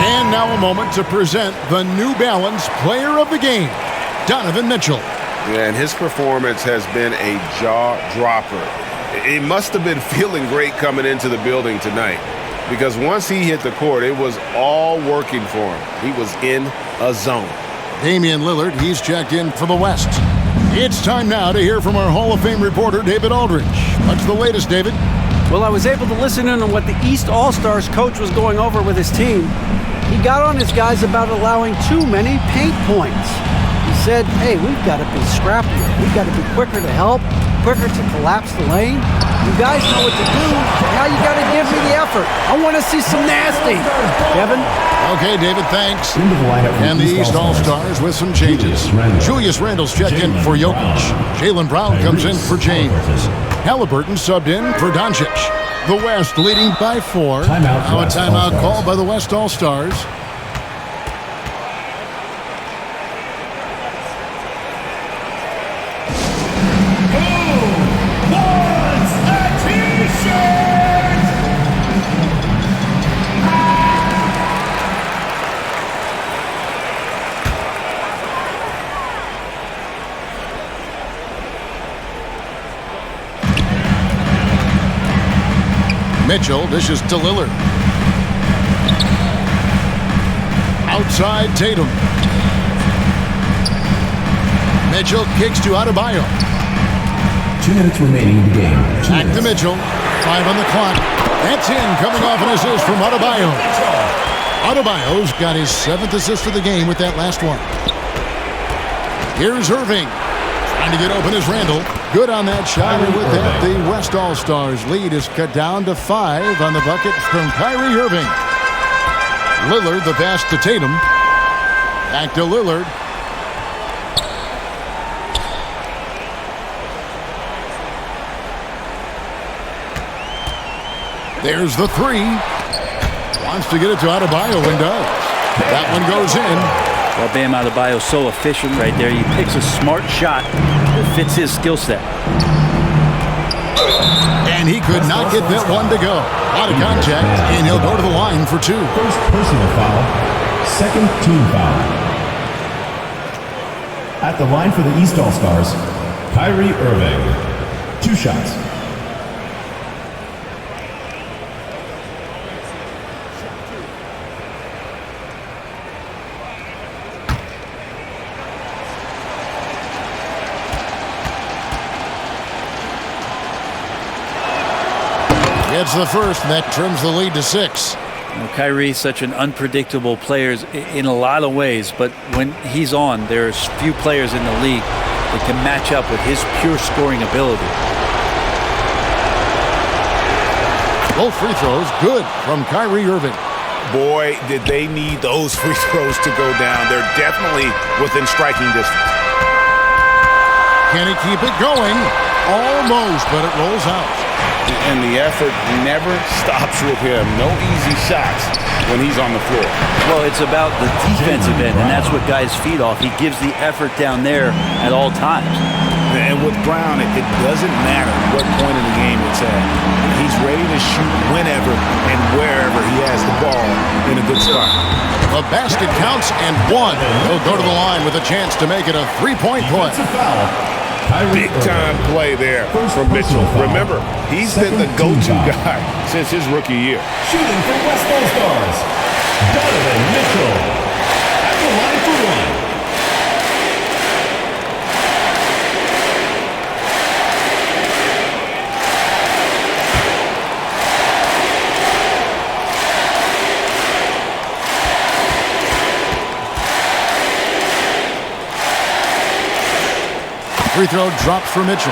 Speaker 1: And now a moment to present the New Balance Player of the Game, Donovan Mitchell.
Speaker 2: And his performance has been a jaw-dropper. He must have been feeling great coming into the building tonight, because once he hit the court, it was all working for him. He was in a zone.
Speaker 1: Damian Lillard, he's checked in for the West. It's time now to hear from our Hall of Fame reporter, David Aldridge. What's the latest, David?
Speaker 4: Well, I was able to listen in on what the East All-Stars coach was going over with his team. He got on his guys about allowing too many paint points. He said, hey, we've got to be scrappier. We've got to be quicker to help, quicker to collapse the lane. You guys know what to do. Now you got to give me the effort. I want to see some nasty. Kevin?
Speaker 1: Okay, David, thanks. And the East All-Stars with some changes. Julius Randle's checked in for Jokic. Jaylen Brown comes in for James. Halliburton subbed in for Doncic. The West leading by 4. Now a timeout call by the West All-Stars. Mitchell dishes to Lillard. Outside Tatum. Mitchell kicks to Adebayo.
Speaker 5: 2 minutes remaining in the game.
Speaker 1: Back to Mitchell. 5 on the clock. That's in, coming off an assist from Adebayo. Adebayo's got his 7th assist of the game with that last one. Here's Irving. Trying to get open is Randle. Good on that shot, and with that, the West All-Stars lead is cut down to 5 on the bucket from Kyrie Irving. Lillard, the pass to Tatum. Back to Lillard. There's the 3. Wants to get it to Adebayo and does. That one goes in.
Speaker 3: Well, Bam Adebayo's so efficient right there. He picks a smart shot that fits his skill set.
Speaker 1: And he could not get that one to go. Out of contact, and he'll go to the line for 2.
Speaker 5: First personal foul, second team foul. At the line for the East All-Stars, Kyrie Irving. 2 shots.
Speaker 1: It's the first, and that trims the lead to 6.
Speaker 3: Well, Kyrie's such an unpredictable player in a lot of ways, but when he's on, there's few players in the league that can match up with his pure scoring ability.
Speaker 1: Both free throws good from Kyrie Irving.
Speaker 2: Boy, did they need those free throws to go down. They're definitely within striking distance.
Speaker 1: Can he keep it going? Almost, but it rolls out.
Speaker 2: And the effort never stops with him. No easy shots when he's on the floor.
Speaker 3: Well, it's about the defensive end, and that's what guys feed off. He gives the effort down there at all times.
Speaker 2: And with Brown, it doesn't matter what point in the game it's at. He's ready to shoot whenever and wherever he has the ball in a good spot.
Speaker 1: The basket counts and one. He'll go to the line with a chance to make it a three-point play.
Speaker 2: Big-time play there from Mitchell. Remember, he's been the go-to guy since his rookie year.
Speaker 5: Shooting for West All-Stars, Donovan Mitchell. At the line for one.
Speaker 1: Free throw drops for Mitchell.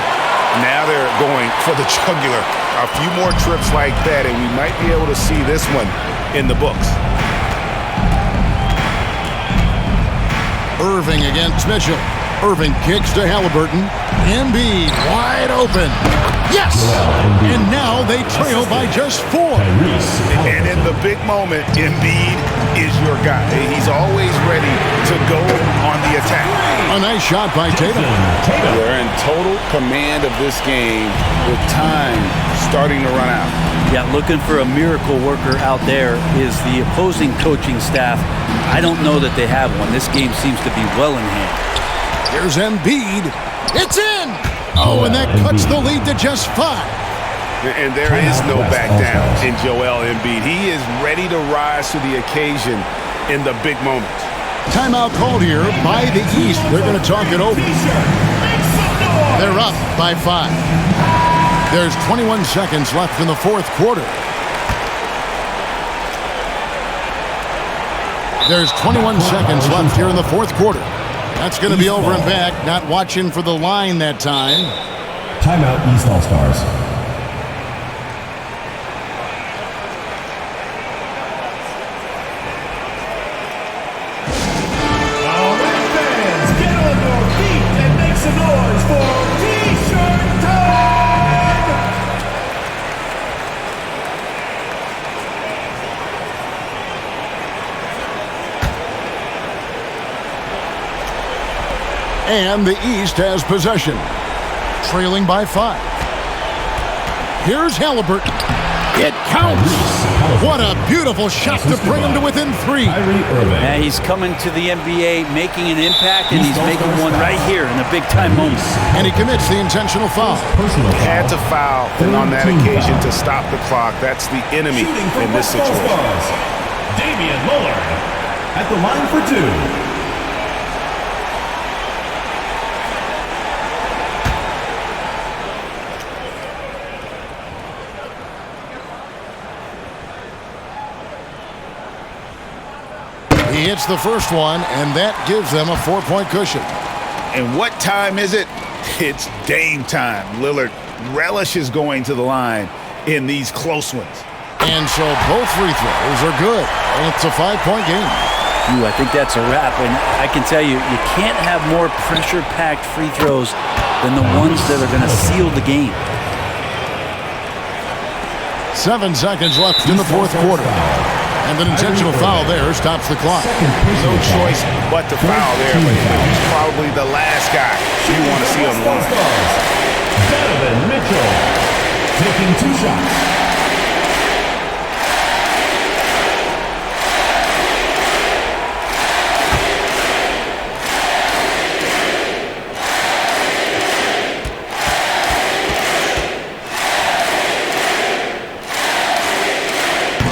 Speaker 2: Now they're going for the jugular. A few more trips like that, and we might be able to see this one in the books.
Speaker 1: Irving against Mitchell. Irving kicks to Halliburton. Embiid wide open. Yes! And now they trail by just 4.
Speaker 2: And in the big moment, Embiid is your guy. He's always ready to go on the attack.
Speaker 1: A nice shot by Tatum.
Speaker 2: They're in total command of this game with time starting to run out.
Speaker 3: Yeah, looking for a miracle worker out there is the opposing coaching staff. I don't know that they have one. This game seems to be well in hand.
Speaker 1: Here's Embiid. It's in! Oh, and that cuts the lead to just 5.
Speaker 2: And there is no back down in Joel Embiid. He is ready to rise to the occasion in the big moments.
Speaker 1: Timeout called here by the East. They're going to talk it over. They're up by 5. There's 21 seconds left in the fourth quarter. There's 21 seconds left here in the fourth quarter. That's going to be over and back. Not watching for the line that time.
Speaker 5: Timeout, East All-Stars.
Speaker 12: All right, fans, get on your feet and make some noise for T-shirt time!
Speaker 1: And the East has possession. Trailing by 5. Here's Halliburton. It counts. What a beautiful shot to bring him to within 3.
Speaker 3: Yeah, he's coming to the NBA, making an impact, and he's making one right here in a big-time moment.
Speaker 1: And he commits the intentional foul.
Speaker 2: Had to foul on that occasion to stop the clock. That's the enemy in this situation.
Speaker 5: Damian Lillard at the line for 2.
Speaker 1: He hits the first one, and that gives them a 4-point cushion.
Speaker 2: And what time is it? It's Dame time. Lillard relishes going to the line in these close ones.
Speaker 1: And so both free throws are good. And it's a 5-point game.
Speaker 3: Ooh, I think that's a wrap. And I can tell you, you can't have more pressure-packed free throws than the ones that are going to seal the game.
Speaker 1: 7 seconds left in the fourth quarter. And an intentional foul there stops the clock.
Speaker 2: No choice but to foul there, but he's probably the last guy you want to see on the line.
Speaker 5: Donovan Mitchell taking 2 shots.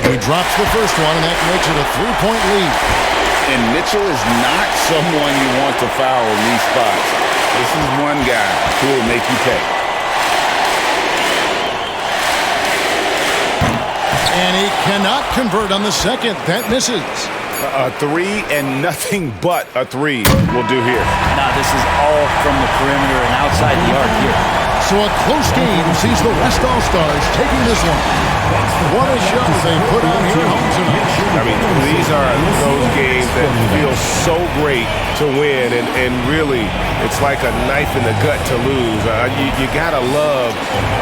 Speaker 1: He drops the first one, and that makes it a 3-point lead.
Speaker 2: And Mitchell is not someone you want to foul in these spots. This is one guy who will make you pay.
Speaker 1: And he cannot convert on the second. That misses.
Speaker 2: A 3 and nothing but a 3 will do here.
Speaker 3: Now, this is all from the perimeter and outside the arc here.
Speaker 1: So a close game sees the West All-Stars taking this one. What a show they put on here home tonight.
Speaker 11: I mean, these are those games that feel so great to win, and really, it's like a knife in the gut to lose. You gotta love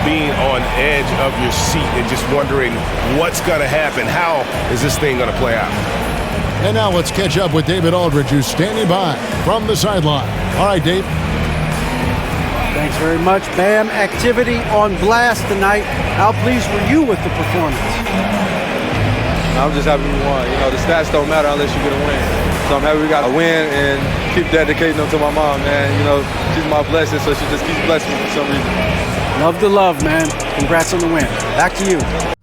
Speaker 11: being on edge of your seat and just wondering what's gonna happen. How is this thing gonna play out?
Speaker 1: And now let's catch up with David Aldridge, who's standing by from the sideline. All right, Dave.
Speaker 4: Thanks very much. Bam, activity on blast tonight. How pleased were you with the performance?
Speaker 13: I'm just happy we won. You know, the stats don't matter unless you get a win. So I'm happy we got a win and keep dedicating them to my mom, man. You know, she's my blessing, so she just keeps blessing me for some reason.
Speaker 4: Love the love, man. Congrats on the win. Back to you.